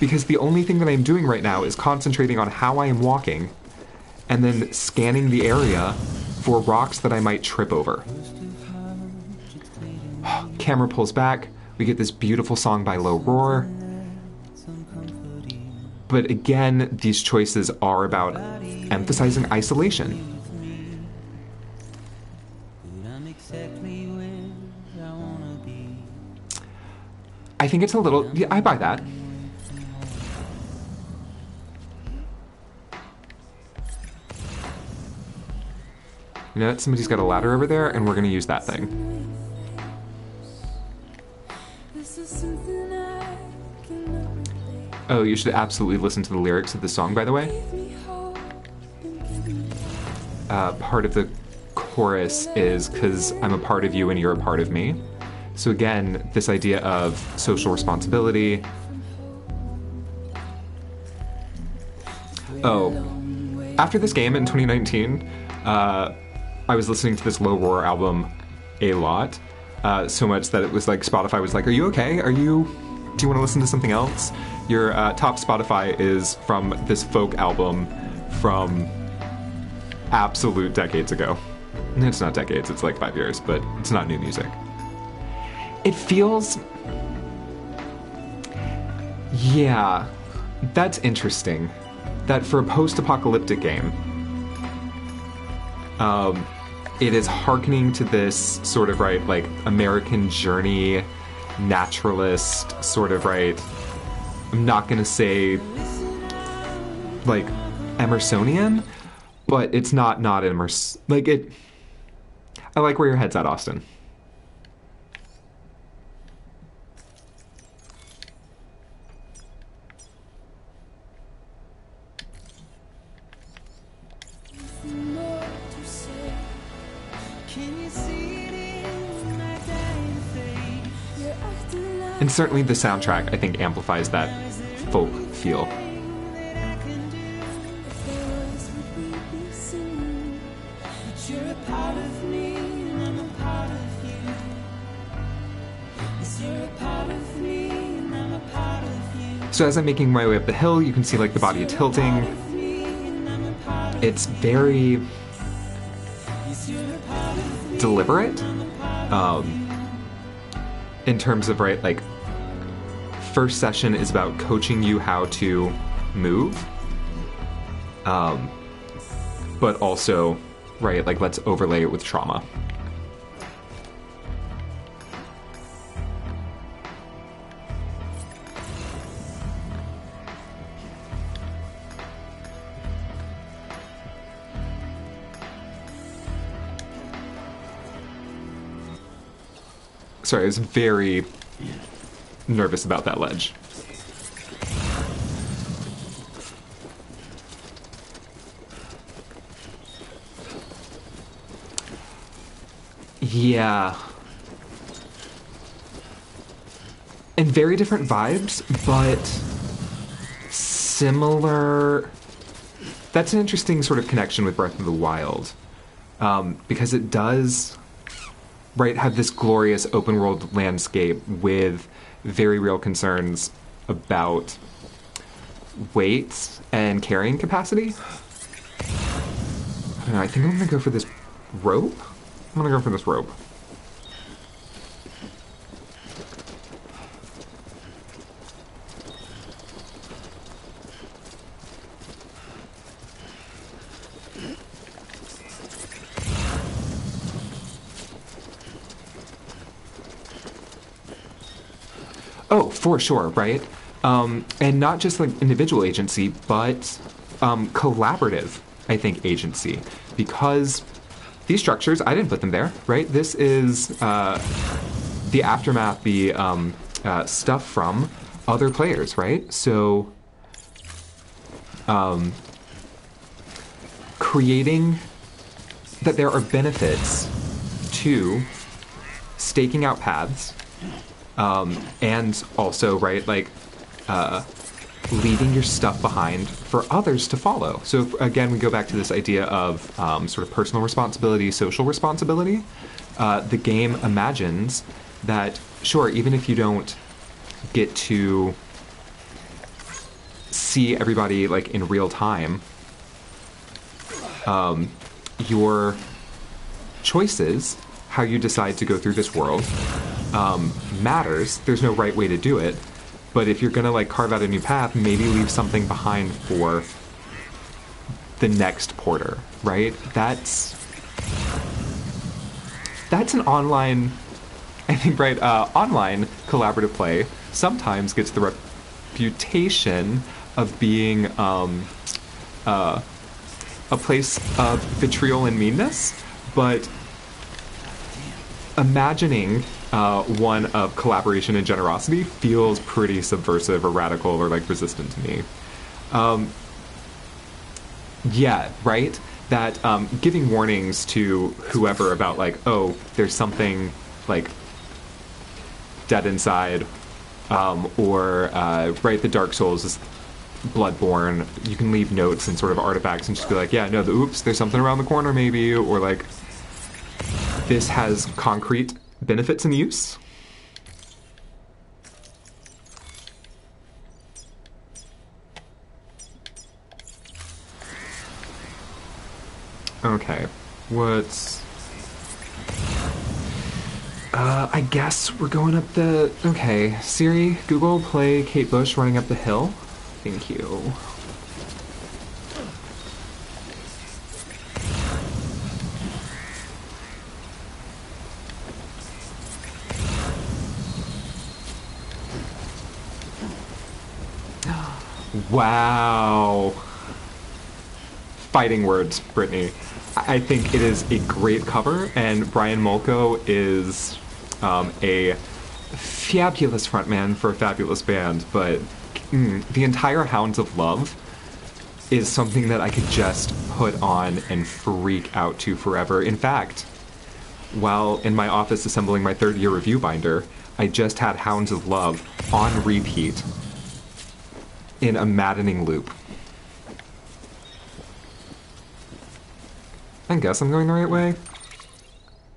Because the only thing that I'm doing right now is concentrating on how I am walking and then scanning the area for rocks that I might trip over. Camera pulls back. We get this beautiful song by Low Roar. But again, these choices are about emphasizing isolation. I think it's a little... Yeah, I buy that. You know what? Somebody's got a ladder over there, and we're going to use that thing. Oh, you should absolutely listen to the lyrics of the song, by the way. Part of the chorus is, "'Cause I'm a part of you and you're a part of me." So again, this idea of social responsibility. Oh, after this game in 2019, I was listening to this Low Roar album a lot, so much that it was like Spotify was like, "Are you okay? Do you want to listen to something else? Your top Spotify is from this folk album from absolute decades ago." And it's not decades, it's like 5 years, but it's not new music. It feels... Yeah, that's interesting. That for a post-apocalyptic game, it is hearkening to this sort of, right, like, American journey, naturalist, sort of, right, I'm not gonna say, like, Emersonian, but it's not like, it... I like where your head's at, Austin. And certainly the soundtrack, I think, amplifies that folk feel. So as I'm making my way up the hill, you can see like the body tilting. It's very deliberate. In terms of, right, like, first session is about coaching you how to move, but also, right, like, let's overlay it with trauma. Sorry, I was very nervous about that ledge. Yeah. And very different vibes, but similar... That's an interesting sort of connection with Breath of the Wild, because it does... right, have this glorious open world landscape with very real concerns about weight and carrying capacity. I don't know, I think I'm gonna go for this rope. I'm gonna go for this rope. Oh, for sure, right? And not just like individual agency, but collaborative, I think, agency. Because these structures, I didn't put them there, right? This is the aftermath, the stuff from other players, right? So creating that there are benefits to staking out paths, and also, right, like leaving your stuff behind for others to follow. So again, we go back to this idea of sort of personal responsibility, social responsibility. The game imagines that, sure, even if you don't get to see everybody like in real time, your choices, how you decide to go through this world, matters. There's no right way to do it. But if you're gonna like carve out a new path, maybe leave something behind for the next porter, right? That's an online, I think, right? Online collaborative play sometimes gets the reputation of being a place of vitriol and meanness, but imagining one of collaboration and generosity feels pretty subversive or radical or like resistant to me. Yeah, right? That giving warnings to whoever about like, oh, there's something like dead inside, or right, the Dark Souls is Bloodborne. You can leave notes and sort of artifacts and just be like, yeah, no, oops, there's something around the corner maybe, or like, this has concrete benefits and use. Okay, what's... I guess we're going up the... Okay, Siri, Google, play Kate Bush running up the hill. Thank you. Wow. Fighting words, Brittany. I think it is a great cover, and Brian Molko is a fabulous frontman for a fabulous band, but the entire Hounds of Love is something that I could just put on and freak out to forever. In fact, while in my office assembling my third-year review binder, I just had Hounds of Love on repeat in a maddening loop. I guess I'm going the right way.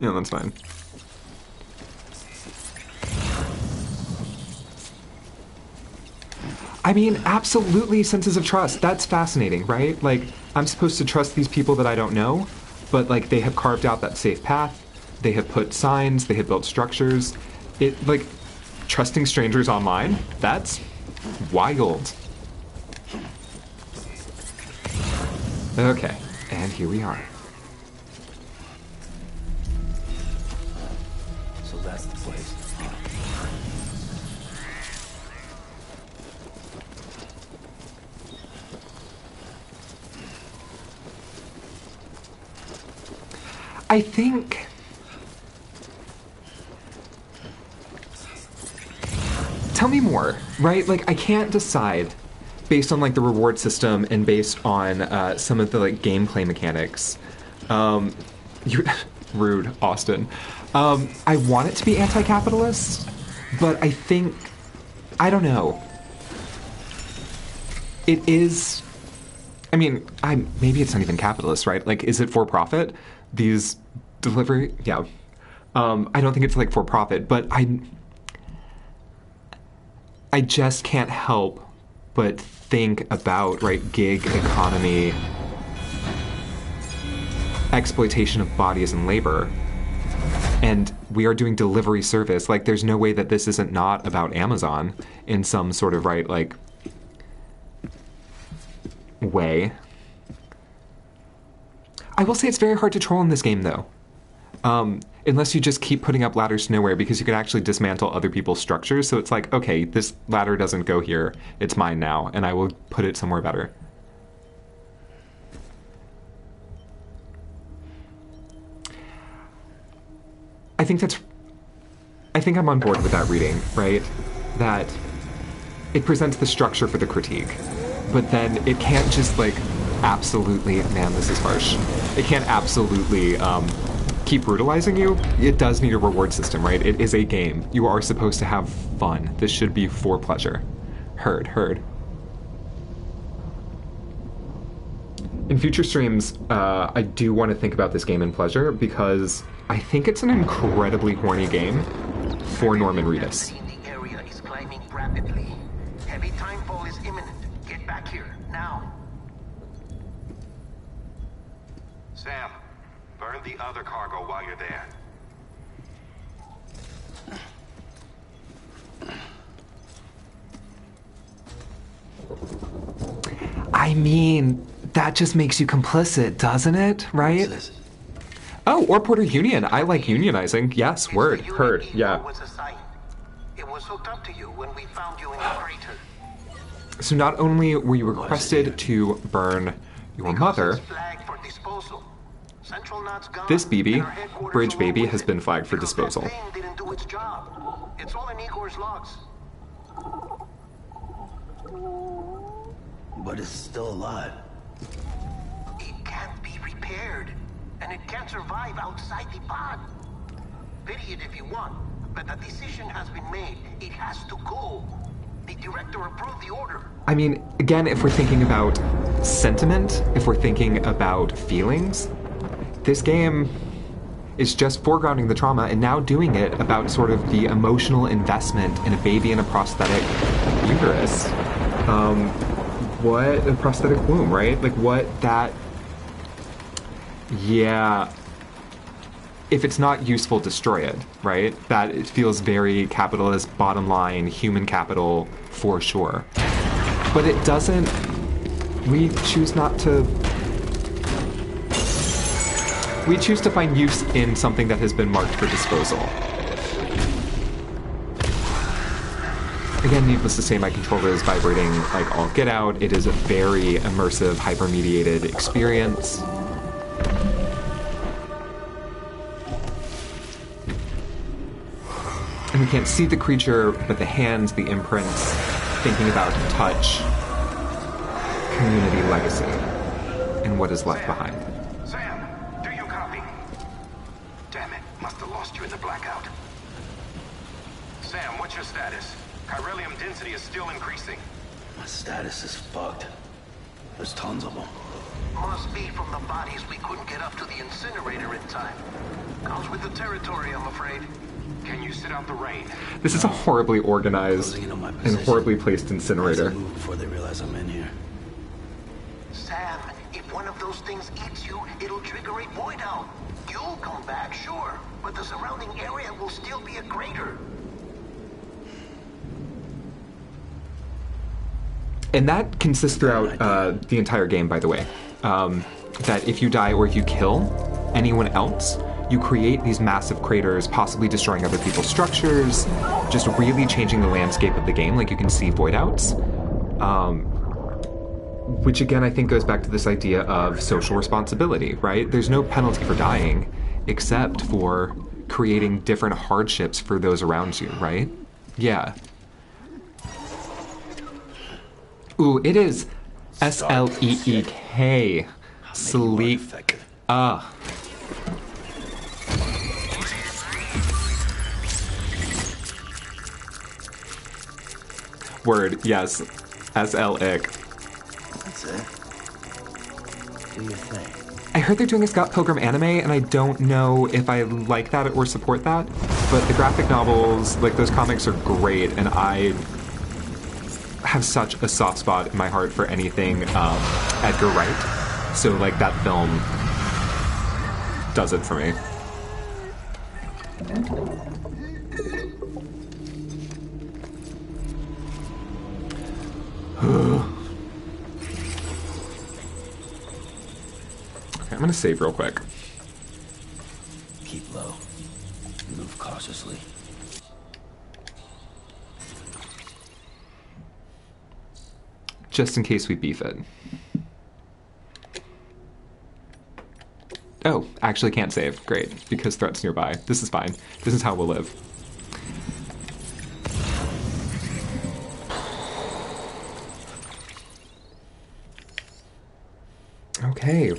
Yeah, that's fine. I mean, absolutely senses of trust. That's fascinating, right? Like, I'm supposed to trust these people that I don't know, but like, they have carved out that safe path. They have put signs, they have built structures. It, like, trusting strangers online, that's wild. Okay, and here we are. So that's the place. I think... Tell me more, right? Like, I can't decide based on like the reward system and based on some of the like gameplay mechanics. You rude, Austin. I want it to be anti-capitalist, but I think, I don't know. It is, I mean, maybe it's not even capitalist, right? Like, is it for profit? These delivery, yeah. I don't think it's like for profit, but I just can't help but think about, right, gig economy, exploitation of bodies and labor, and we are doing delivery service. Like, there's no way that this isn't not about Amazon in some sort of way. I will say it's very hard to troll in this game, though. Unless you just keep putting up ladders to nowhere, because you can actually dismantle other people's structures. So it's like, okay, this ladder doesn't go here. It's mine now, and I will put it somewhere better. I think I'm on board with that reading, right? That it presents the structure for the critique, but then it can't just absolutely, man, this is harsh. It can't absolutely keep brutalizing you. It does need a reward system, right? It is a game. You are supposed to have fun. This should be for pleasure. Heard. In future streams, I do want to think about this game in pleasure, because I think it's an incredibly horny game for Norman Reedus. The area is climbing rapidly. Heavy timefall is imminent. Get back here, now. Sam, burn the other cargo while you're there. I mean, that just makes you complicit, doesn't it? Right? Oh, or Porter Union. I like unionizing. Yes, word. Heard. Yeah. It was hooked up to you when we found you in the crater. So not only were you requested to burn your mother, this BB, Bridge Baby, has been flagged for disposal. Didn't do its job. It's all in Igor's logs. But it's still alive. It can't be repaired, and it can't survive outside the pod. Pity it if you want, but the decision has been made. It has to go. The director approved the order. I mean, again, if we're thinking about sentiment, if we're thinking about feelings, this game is just foregrounding the trauma and now doing it about sort of the emotional investment in a baby in a prosthetic uterus. What a prosthetic womb, right? Like, what that... Yeah. If it's not useful, destroy it, right? That it feels very capitalist, bottom line, human capital, for sure. But it doesn't... We choose not to... We choose to find use in something that has been marked for disposal. Again, needless to say, my controller is vibrating like all get out. It is a very immersive, hyper-mediated experience. And we can't see the creature, but the hands, the imprints, thinking about touch, community legacy, and what is left behind. Sam, do you copy? Damn it, must have lost you in the blackout. Sam, what's your status? Chiralium density is still increasing. My status is fucked. There's tons of them. Must be from the bodies we couldn't get up to the incinerator in time. Comes with the territory, I'm afraid. Can you sit out the rain? This is a horribly organized and horribly placed incinerator. Before they realize I'm in here. Sam, if one of those things eats you, it'll trigger a void out. You'll come back, sure, but the surrounding area will still be a crater. And that consists throughout the entire game, by the way. That if you die or if you kill anyone else, you create these massive craters, possibly destroying other people's structures, just really changing the landscape of the game. Like, you can see void outs. Which, again, I think goes back to this idea of social responsibility, right? There's no penalty for dying, except for creating different hardships for those around you, right? Yeah. Ooh, it is S-L-E-E-K. Sleek. Word, yes. S-L-ick. That's it. Do your thing. I heard they're doing a Scott Pilgrim anime, and I don't know if I like that or support that. But the graphic novels, like, those comics are great, and I have such a soft spot in my heart for anything Edgar Wright. So, like, that film does it for me. Okay, I'm gonna save real quick. Keep low. Move cautiously. Just in case we beef it. Oh, actually can't save. Great, because threat's nearby. This is fine. This is how we'll live. Okay.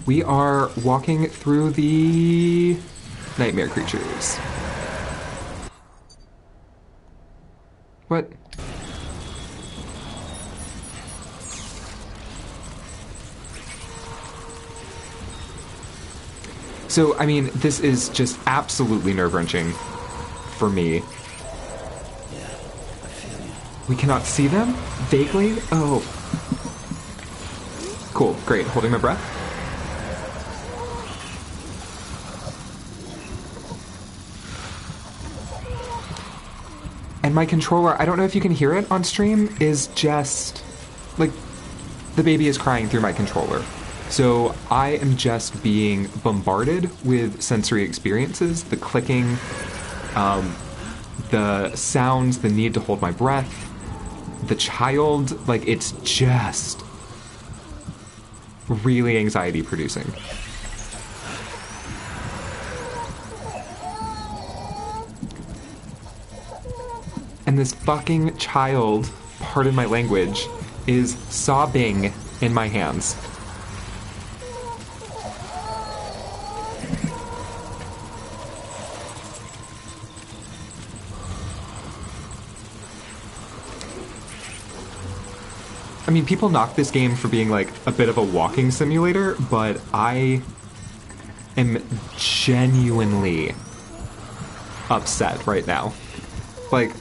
We are walking through the nightmare creatures. What? So, I mean, this is just absolutely nerve-wracking for me. Yeah, I feel you. We cannot see them? Vaguely? Oh. Cool, great. Holding my breath. And my controller, I don't know if you can hear it on stream, is just, like, the baby is crying through my controller. So I am just being bombarded with sensory experiences, the clicking, the sounds, the need to hold my breath, the child, like it's just really anxiety producing. And this fucking child, pardon my language, is sobbing in my hands. I mean, people knock this game for being like a bit of a walking simulator, but I am genuinely upset right now. Like,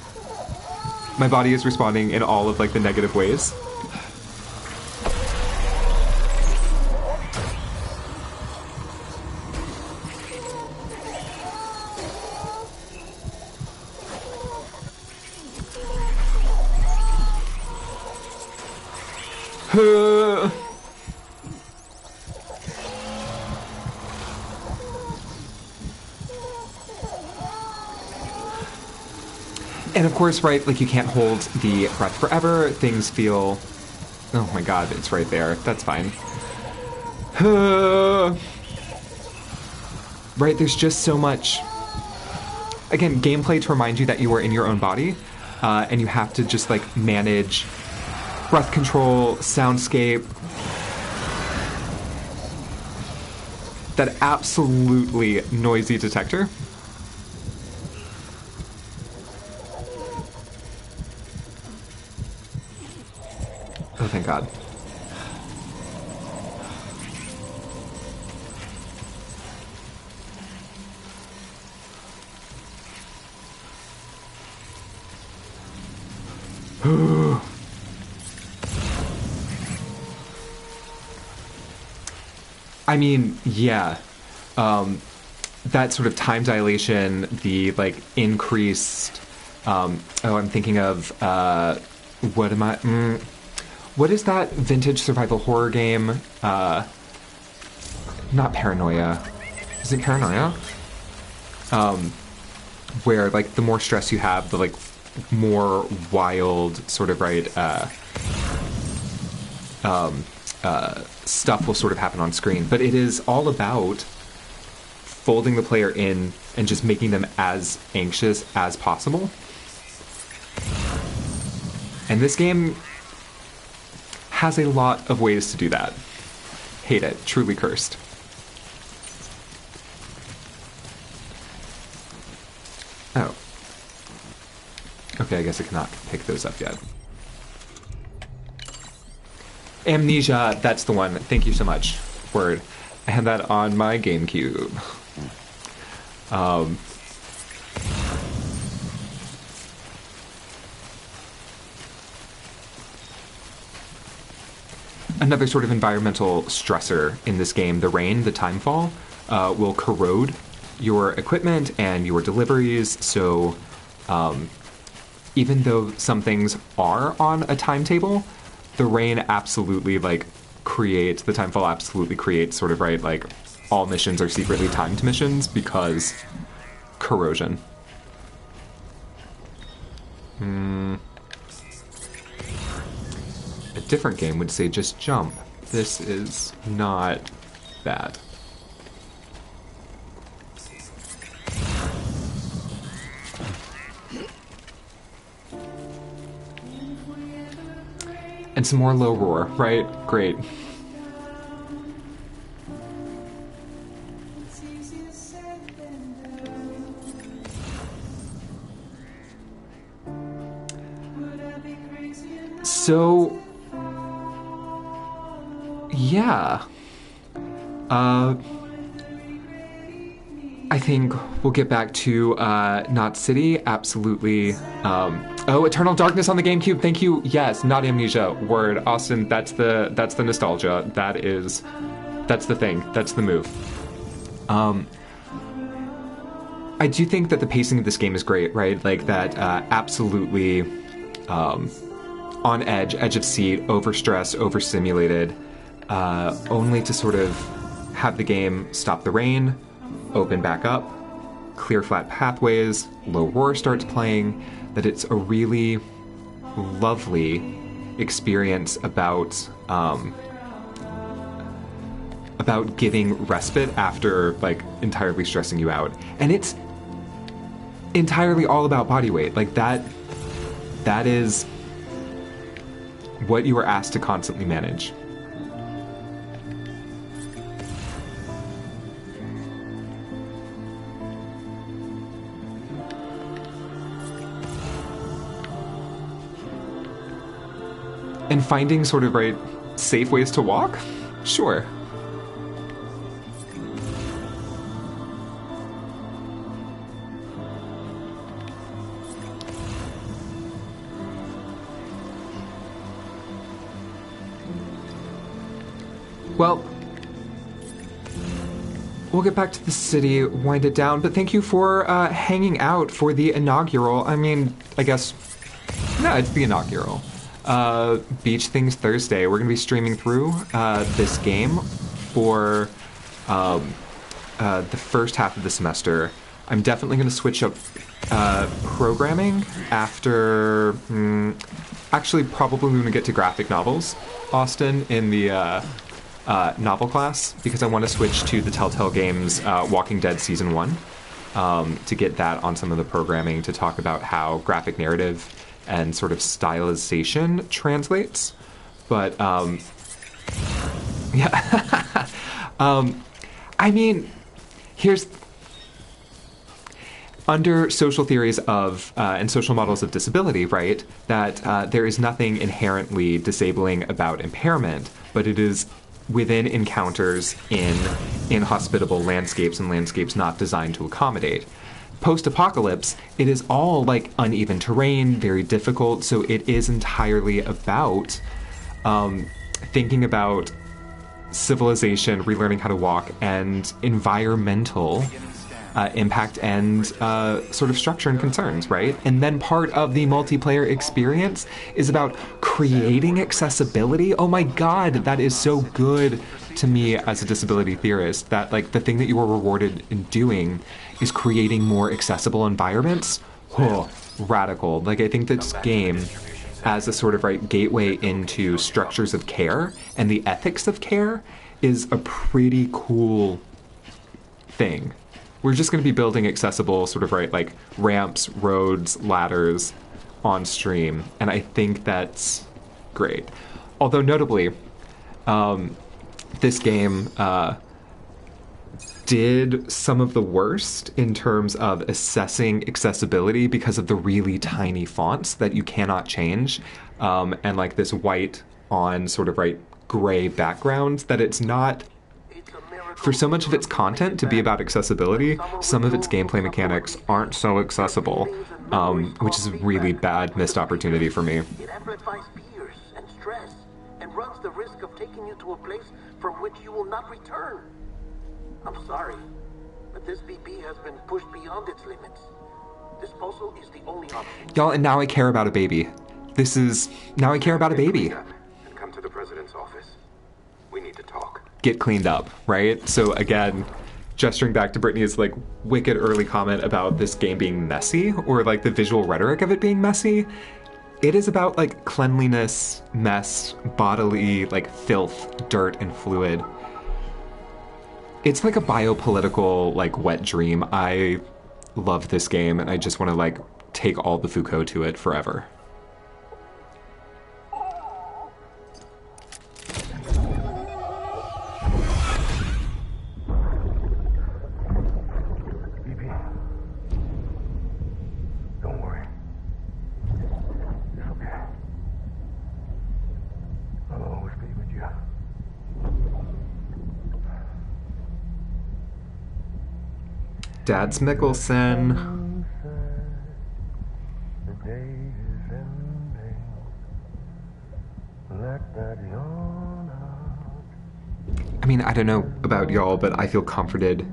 my body is responding in all of like the negative ways. And of course, right, like you can't hold the breath forever. Things feel... Oh my god, it's right there. That's fine. Right, there's just so much... Again, gameplay to remind you that you are in your own body, and you have to just, like, manage breath control, soundscape. That absolutely noisy detector. Oh, thank God. I mean, yeah. That sort of time dilation, the, like, increased... oh, I'm thinking of... what am I... what is that vintage survival horror game? Not Paranoia. Is it Paranoia? Where, like, the more stress you have, the, like, more wild sort of, right, stuff will sort of happen on screen. But it is all about folding the player in and just making them as anxious as possible. And this game has a lot of ways to do that. Hate it. Truly cursed. Oh. Okay, I guess I cannot pick those up yet. Amnesia, that's the one. Thank you so much. Word. I had that on my GameCube. Another sort of environmental stressor in this game, the rain, the timefall, will corrode your equipment and your deliveries. So even though some things are on a timetable, the rain absolutely like creates, the timefall absolutely creates sort of, right, like all missions are secretly timed missions because corrosion. A different game would say just jump. This is not that. And some more low roar, right? Great. So, yeah. I think we'll get back to Not City. Absolutely. Oh, Eternal Darkness on the GameCube. Thank you. Yes, not Amnesia. Word, Austin. That's the nostalgia. That's the thing. That's the move. I do think that the pacing of this game is great, right? Like that, absolutely on edge of seat, overstressed, overstimulated, only to sort of have the game stop the rain, open back up, clear flat pathways, low roar starts playing, that it's a really lovely experience about giving respite after like entirely stressing you out. And it's entirely all about body weight. Like that is what you are asked to constantly manage. And finding sort of, right, safe ways to walk? Sure. Well, we'll get back to the city, wind it down, but thank you for hanging out for the inaugural. I mean, I guess, no, it's the inaugural. Beach Things Thursday. We're going to be streaming through this game for the first half of the semester. I'm definitely going to switch up programming after... actually, probably going to get to graphic novels, Austin, in the novel class, because I want to switch to the Telltale Games Walking Dead Season 1 to get that on some of the programming to talk about how graphic narrative and sort of stylization translates. But, yeah. I mean, here's... Under social theories of, and social models of disability, right, that there is nothing inherently disabling about impairment, but it is within encounters in inhospitable landscapes and landscapes not designed to accommodate. Post-apocalypse, it is all like uneven terrain, very difficult, so it is entirely about thinking about civilization, relearning how to walk, and environmental impact and sort of structure and concerns, right? And then part of the multiplayer experience is about creating accessibility. Oh my god, that is so good to me as a disability theorist, that like the thing that you are rewarded in doing is creating more accessible environments. Oh, radical. Like I think this game as a sort of right gateway into structures of care and the ethics of care is a pretty cool thing. We're just going to be building accessible sort of right like ramps, roads, ladders on stream, and I think that's great. Although notably, this game did some of the worst in terms of assessing accessibility because of the really tiny fonts that you cannot change, and like this white on sort of right gray background, that it's not, for so much of its content to be about accessibility, some of its gameplay mechanics aren't so accessible, which is a really bad missed opportunity for me. It amplifies fears and stress and runs the risk of taking you to a place from which you will not return. I'm sorry, But this BB has been pushed beyond its limits. Disposal is the only option. Y'all, and now I care about a baby. Now I care about a baby. And come to the president's office. We need to talk. Get cleaned up, right? So again, gesturing back to Brittany's like wicked early comment about this game being messy, or like the visual rhetoric of it being messy, it is about like cleanliness, mess, bodily like filth, dirt, and fluid. It's like a biopolitical like wet dream. I love this game, and I just want to like take all the Foucault to it forever. Don't worry. It's okay. I'll always be with you. Dad's Mickelson. The day is ending. Let that yawn out. I mean, I don't know about y'all, but I feel comforted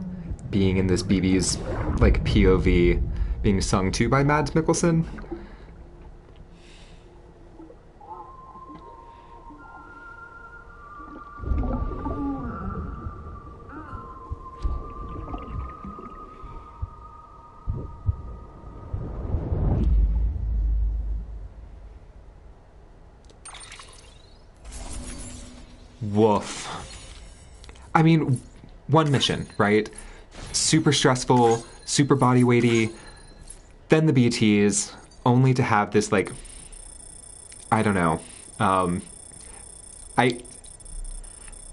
being in this BB's like POV being sung to by Mads Mikkelsen. Woof. I mean, one mission, right? Super stressful, super body weighty. Then the BTs, only to have this like, I don't know,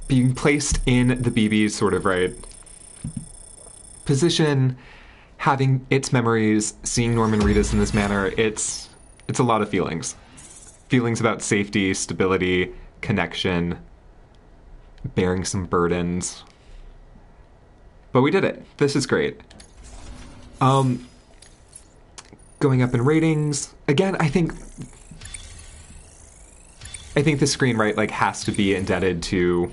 being placed in the BB's sort of right position, having its memories, seeing Norman Reedus in this manner. It's a lot of feelings. Feelings about safety, stability, connection, bearing some burdens. But we did it. This is great. Going up in ratings. Again, I think the screenwrite like has to be indebted to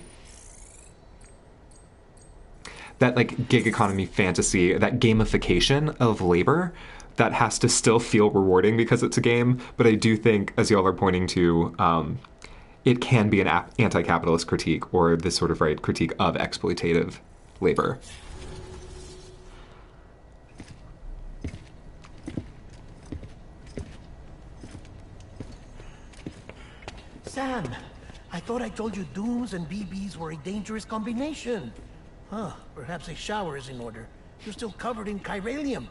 that like gig economy fantasy, that gamification of labor that has to still feel rewarding because it's a game. But I do think, as y'all are pointing to, it can be an anti-capitalist critique, or this sort of right critique of exploitative labor. Sam, I thought I told you dooms and BBs were a dangerous combination. Huh, perhaps a shower is in order. You're still covered in chiralium.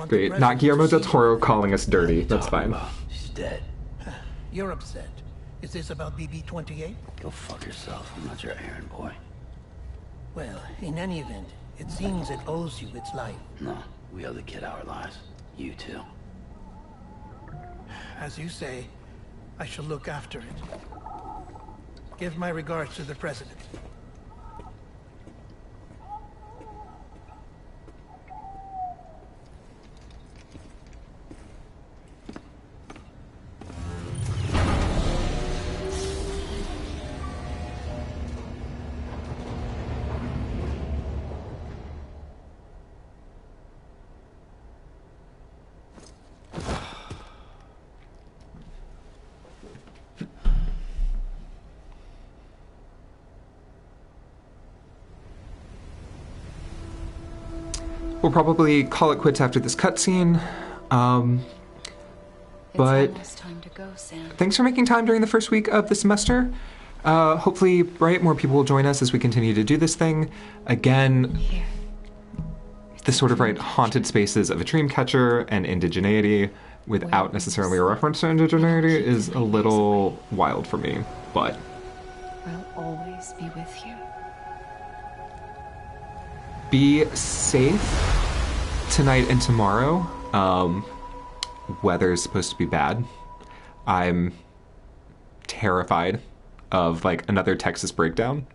Great, not Guillermo del Toro calling us dirty. That's fine. She's dead. You're upset. Is this about BB-28? Go fuck yourself. I'm not your errand boy. Well, in any event, it seems it owes you its life. No, we owe the kid our lives. You too. As you say, I shall look after it. Give my regards to the president. We'll probably call it quits after this cutscene. But It's time to go, Sam. Thanks for making time during the first week of the semester. Hopefully, right, more people will join us as we continue to do this thing. Again, the sort of right haunted spaces of a dream catcher and indigeneity without necessarily a reference to indigeneity is a little wild for me, but I'll always be with you. be safe tonight and tomorrow. Weather's supposed to be bad. I'm terrified of like another Texas breakdown,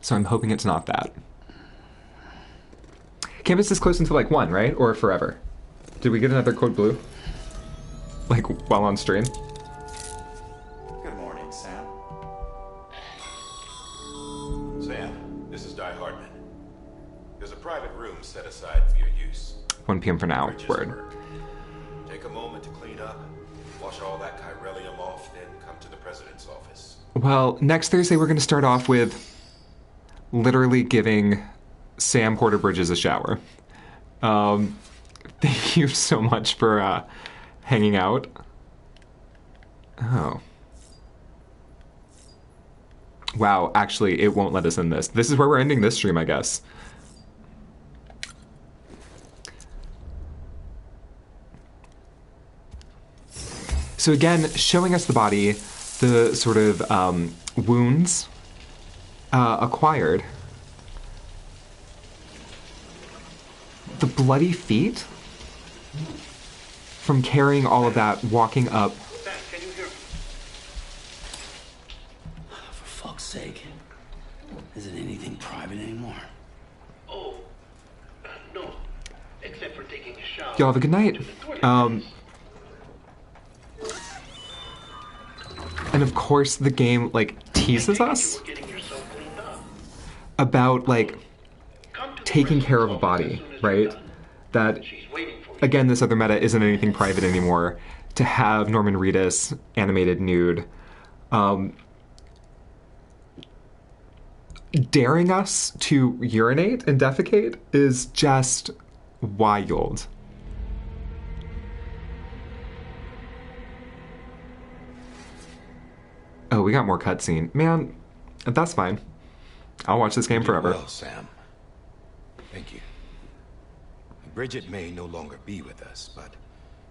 so I'm hoping it's not that. Campus is close until like 1, right? Or forever? Did we get another code blue? Like while on stream? Good morning, Sam. Sam, this is Die Hardman. There's a private room set aside for your use. 1 p.m. for now. Word. Take a moment to clean up, wash all that chiralium off, then come to the president's office. Well, next Thursday we're going to start off with literally giving Sam Porter Bridges a shower. Thank you so much for hanging out. Oh. Wow, actually, it won't let us in this. This is where we're ending this stream, I guess. So again, showing us the body, the sort of wounds acquired. The bloody feet from carrying all of that, walking up. Sam, can you hear me? For fuck's sake. Isn't anything private anymore? Oh, no. Except for taking a shower. Y'all have a good night. And of course the game, like, teases us about, like, taking care of a body, right? That, again, this other meta isn't anything private anymore. To have Norman Reedus animated nude, daring us to urinate and defecate is just wild. Oh, we got more cutscene. Man, that's fine. I'll watch this game forever. Well, Sam. Thank you. Bridget may no longer be with us, but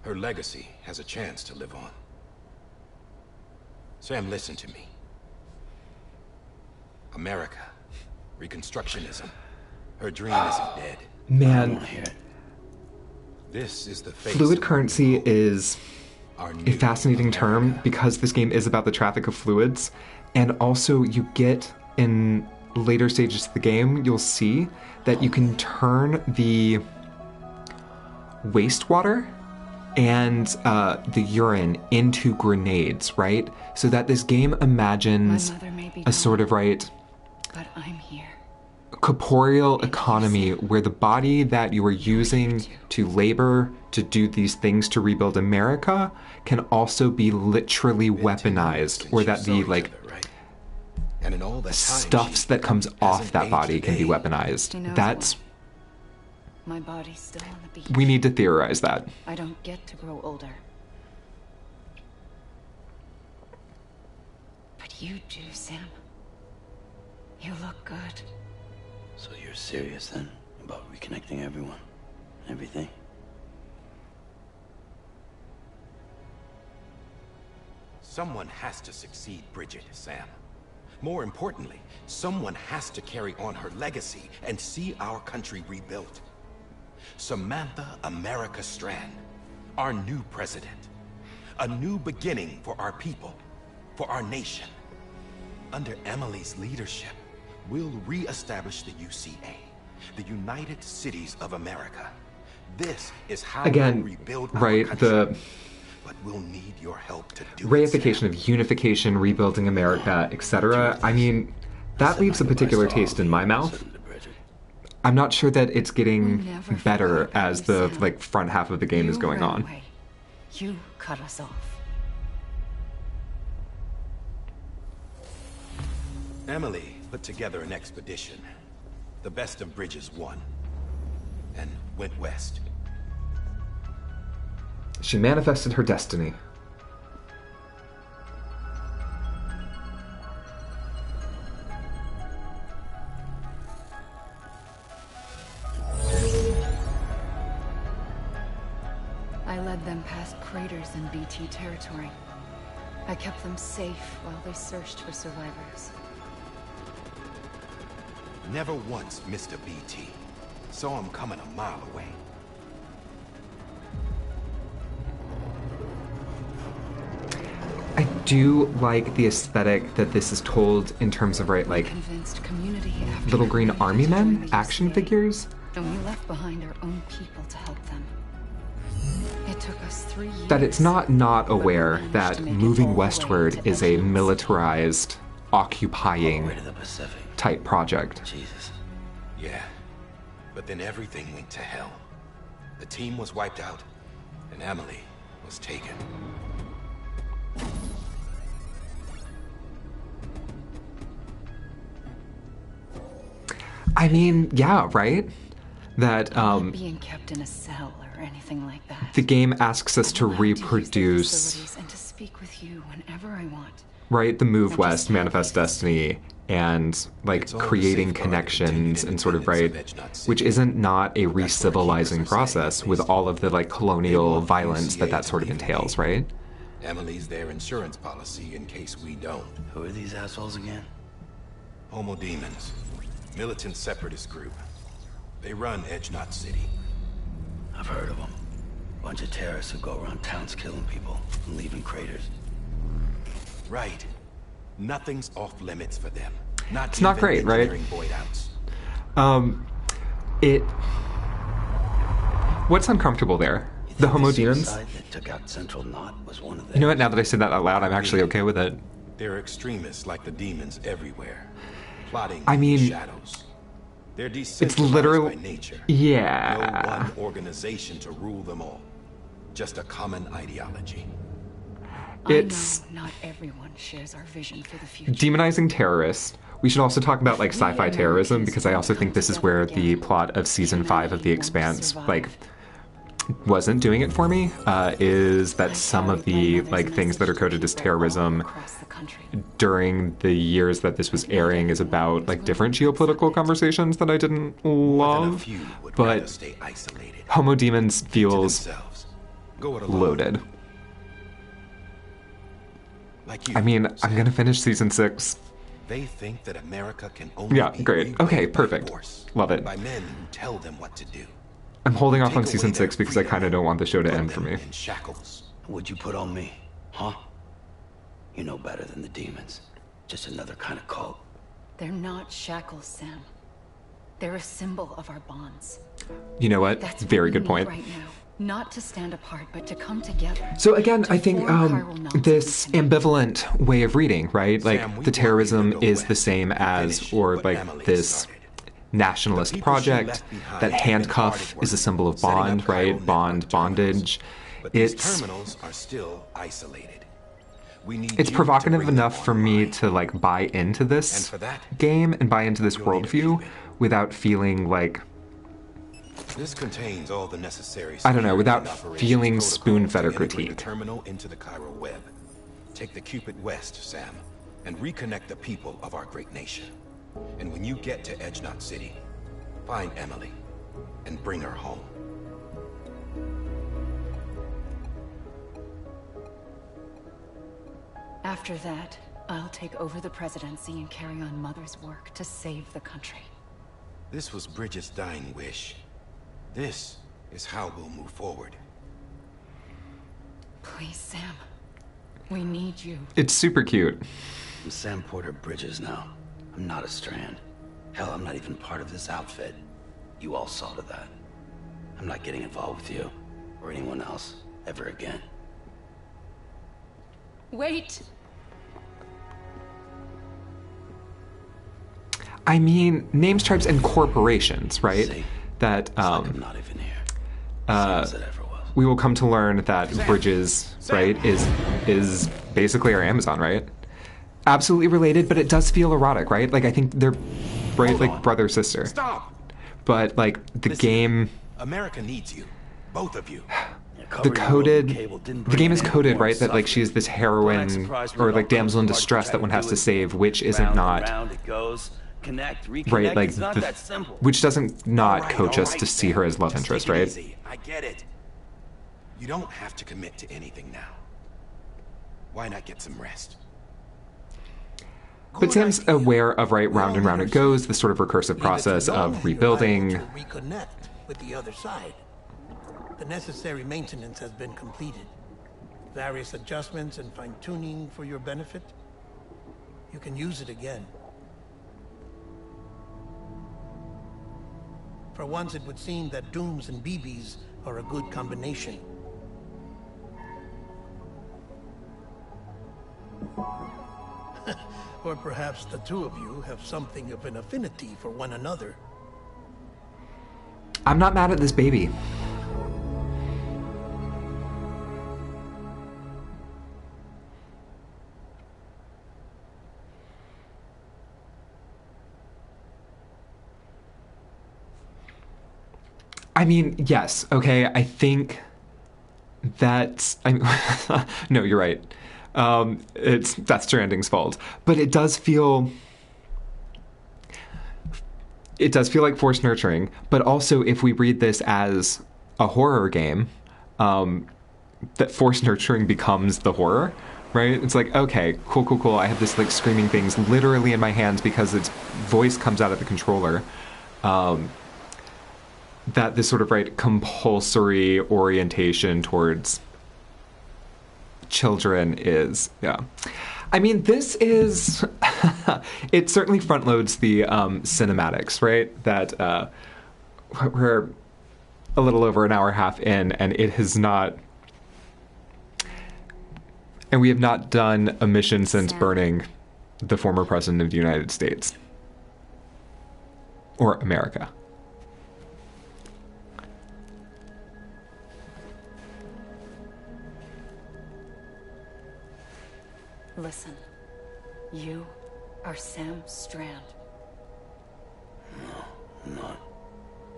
her legacy has a chance to live on. Sam, listen to me. America, Reconstructionism, her dream isn't dead. Man, this is the face fluid of currency is a fascinating term because this game is about the traffic of fluids, and also you get in later stages of the game, you'll see that you can turn the wastewater and the urine into grenades, right? So that this game imagines a sort of, right, but I'm here. Corporeal economy where the body that you are using to labor to do these things to rebuild America can also be literally weaponized, or that the, like, stuffs that comes off that body can be weaponized. That's... My body's still on the beach. We need to theorize that. I don't get to grow older. But you do, Sam. You look good. So you're serious then about reconnecting everyone? Everything? Someone has to succeed Bridget, Sam. More importantly, someone has to carry on her legacy and see our country rebuilt. Samantha America Strand, our new president. A new beginning for our people, for our nation. Under Emily's leadership, we'll re-establish the UCA, the United Cities of America. This is how again, we'll rebuild right, our country. the But we'll need your help to do reification of unification, rebuilding America, etc. I mean, that leaves a particular taste in my mouth. I'm not sure that it's getting better as the, like, front half of the game is going on. You cut us off. Emily put together an expedition. The best of Bridges won. And went west. She manifested her destiny. I led them past craters in BT territory. I kept them safe while they searched for survivors. Never once missed a BT. Saw him coming a mile away. I do like the aesthetic that this is told in terms of, right, like, little green army men, action figures. And we left behind our own people to help them. It took us 3 years. That it's not aware that moving westward is a militarized, occupying type project. Jesus. Yeah. But then everything went to hell. The team was wiped out, and Emily was taken. I mean, yeah, right? That I'm not being kept in a cell or anything like that. the game asks us to I'm allowed to use the reproduce, facilities and to speak with you whenever I want. right? The move west, manifest destiny, and like creating connections and sort of right, which isn't not a re-civilizing process with all of the like colonial violence that sort of entails, right? Emily's their insurance policy in case we don't. Who are these assholes again? Homo Demons. Militant separatist group. They run Edge Knot City. I've heard of them. Bunch of terrorists who go around towns killing people and leaving craters. Right. Nothing's off limits for them. It's not great, right? Void outs. What's uncomfortable there? The Homo Demons? That took out Central Knot was one of You know what? Now that I said that out loud, I'm actually okay with it. They're extremists like the demons everywhere. Plotting I mean, in the shadows. They're it's decentralized literal. by nature. Yeah. No one organization to rule them all. Just a common ideology. It's I know not everyone shares our vision for the future. demonizing terrorists. We should also talk about like sci-fi terrorism because I also think this is where the plot of season 5 of The Expanse like wasn't doing it for me. Is that some of the like things that are coded as terrorism during the years that this was airing is about like different geopolitical conversations that I didn't love, but Homo Demons feels loaded. I mean, I'm gonna finish season 6. They think that America can only Yeah, be great. Okay, perfect. Love it. by men who tell them what to do. I'm holding off on season 6 because I kind of don't want the show to end for me. Shackles. What'd you put on me, huh? You know better than the demons. Just another kind of cult. They're not shackles, Sam. They're a symbol of our bonds. You know what? That's Very what good we point. need right now. Not to stand apart, but to come together. So again, I think form chiral nonsense. this ambivalent way of reading, right? Like the terrorism is the same as, or like this nationalist project. That handcuff is a symbol of bond, right? Bondage. But these It's terminals are still isolated. We need it's you to provocative bring them enough for me to like buy into this And for that, game and buy into this worldview without feeling like This contains all the necessary. I don't know, without security and operations feeling protocols spoon-fed or to integrate critiqued. The terminal into the Chiral web. Take the Cupid West, Sam, and reconnect the people of our great nation. And when you get to Edge Knot City, find Emily and bring her home. After that, I'll take over the presidency and carry on Mother's work to save the country. This was Bridget's dying wish. This is how we'll move forward. Please, Sam. We need you. it's super cute. I'm Sam Porter Bridges now. I'm not a Strand. Hell, I'm not even part of this outfit. You all saw to that. I'm not getting involved with you or anyone else ever again. Wait! I mean, names, tribes, and corporations, right? See? That I'm not even here. Same as it ever was. we will come to learn that Bridges, right, is basically our Amazon, right? Absolutely related, but it does feel erotic, right? Like I think they're right, like brother sister. Stop! But like the game, America needs you. Both of you. the game is coded, right? That like she's this heroine or like damsel in distress that one has to save, which isn't not It goes. Connect, reconnect. right. Like it's not that simple. which doesn't not All right, coach all us right, to see her as love Just interest, take it right? easy. I get it. You don't have to commit to anything now. Why not get some rest? But Sam's aware of right round and round it goes, the sort of recursive process of rebuilding. To reconnect with the other side. The necessary maintenance has been completed. Various adjustments and fine-tuning for your benefit. You can use it again. For once, it would seem that Dooms and BBs are a good combination. Or perhaps the two of you have something of an affinity for one another. I'm not mad at this baby. I mean, yes, okay, I think that's... no, you're right. That's Stranding's fault. But it does feel... It does feel like forced nurturing, but also if we read this as a horror game, that forced nurturing becomes the horror, right? It's like, okay, cool. I have this like screaming things literally in my hands because its voice comes out of the controller. That this sort of compulsory orientation towards children is, yeah. I mean, this is, it certainly front loads the cinematics, right? That we're a little over an hour and a half in, and it has not, and we have not done a mission since burning the former president of the United States. Or America. Listen, you are Sam Strand. No, I'm not.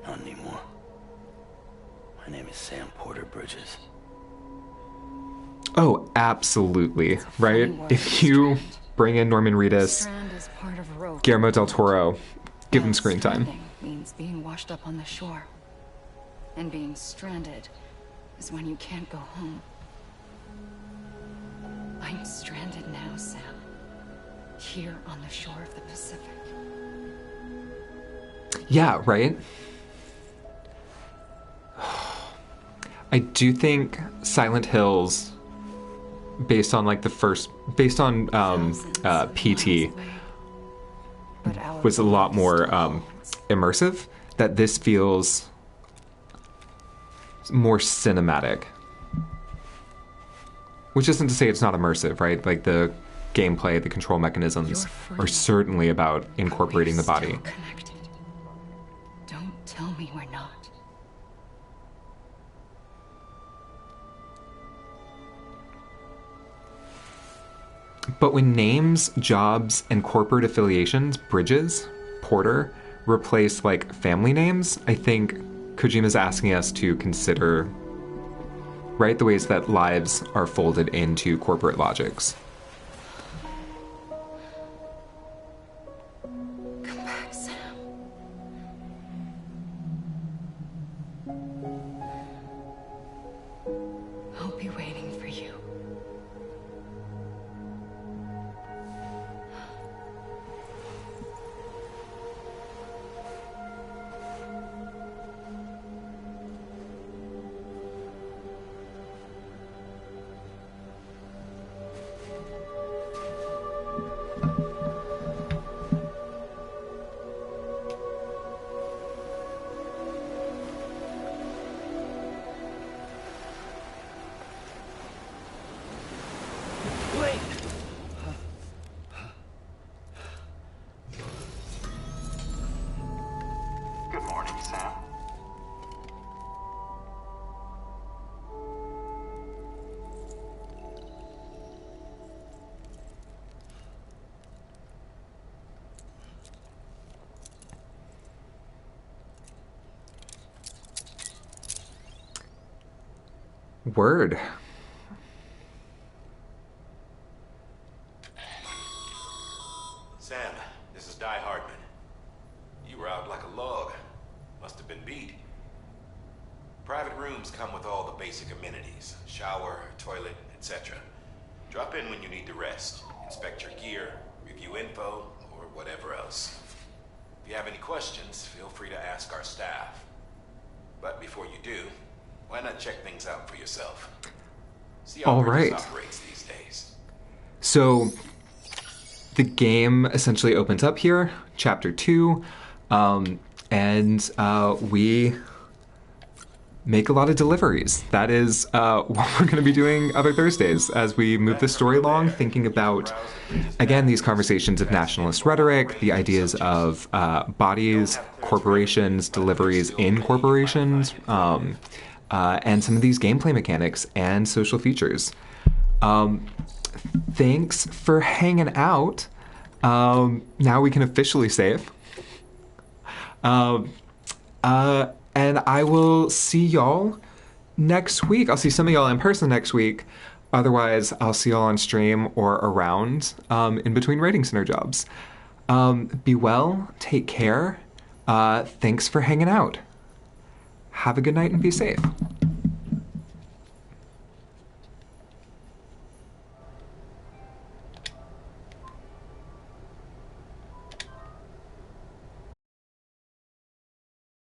Not anymore. My name is Sam Porter Bridges. Oh, absolutely, right? If you bring in Norman Reedus, Guillermo del Toro, give him screen time. Stranding means being washed up on the shore. And being stranded is when you can't go home. I'm stranded now, Sam. Here on the shore of the Pacific. Yeah, right? I do think Silent Hills, based on PT, was a lot more immersive. That this feels more cinematic. Which isn't to say it's not immersive, right? Like the gameplay, the control mechanisms are certainly about incorporating the body. Connected. Don't tell me we're not. But when names, jobs, and corporate affiliations, Bridges, Porter, replace like family names, I think Kojima's asking us to consider, right, the ways that lives are folded into corporate logics. Come back, Sam. I'll be waiting for you. Good morning, Sam. Word. Sam, this is Di Hardman. You were out like a log. Must have been beat. Private rooms come with all the basic amenities. Shower, toilet, etc. Drop in when you need to rest. Inspect your gear, review info, or whatever else. If you have any questions, feel free to ask our staff. But before you do, why not check things out for yourself? See how Bridges operates these days. So the game essentially opens up here, chapter 2, and we make a lot of deliveries. That is what we're going to be doing other Thursdays as we move the story along, thinking about, again, these conversations of nationalist rhetoric, the ideas of bodies, corporations, deliveries in corporations, and some of these gameplay mechanics and social features. Thanks for hanging out. Now we can officially save. And I will see y'all next week. I'll see some of y'all in person next week. Otherwise, I'll see y'all on stream or around in between Rating Center jobs. Be well. Take care. Thanks for hanging out. Have a good night and be safe.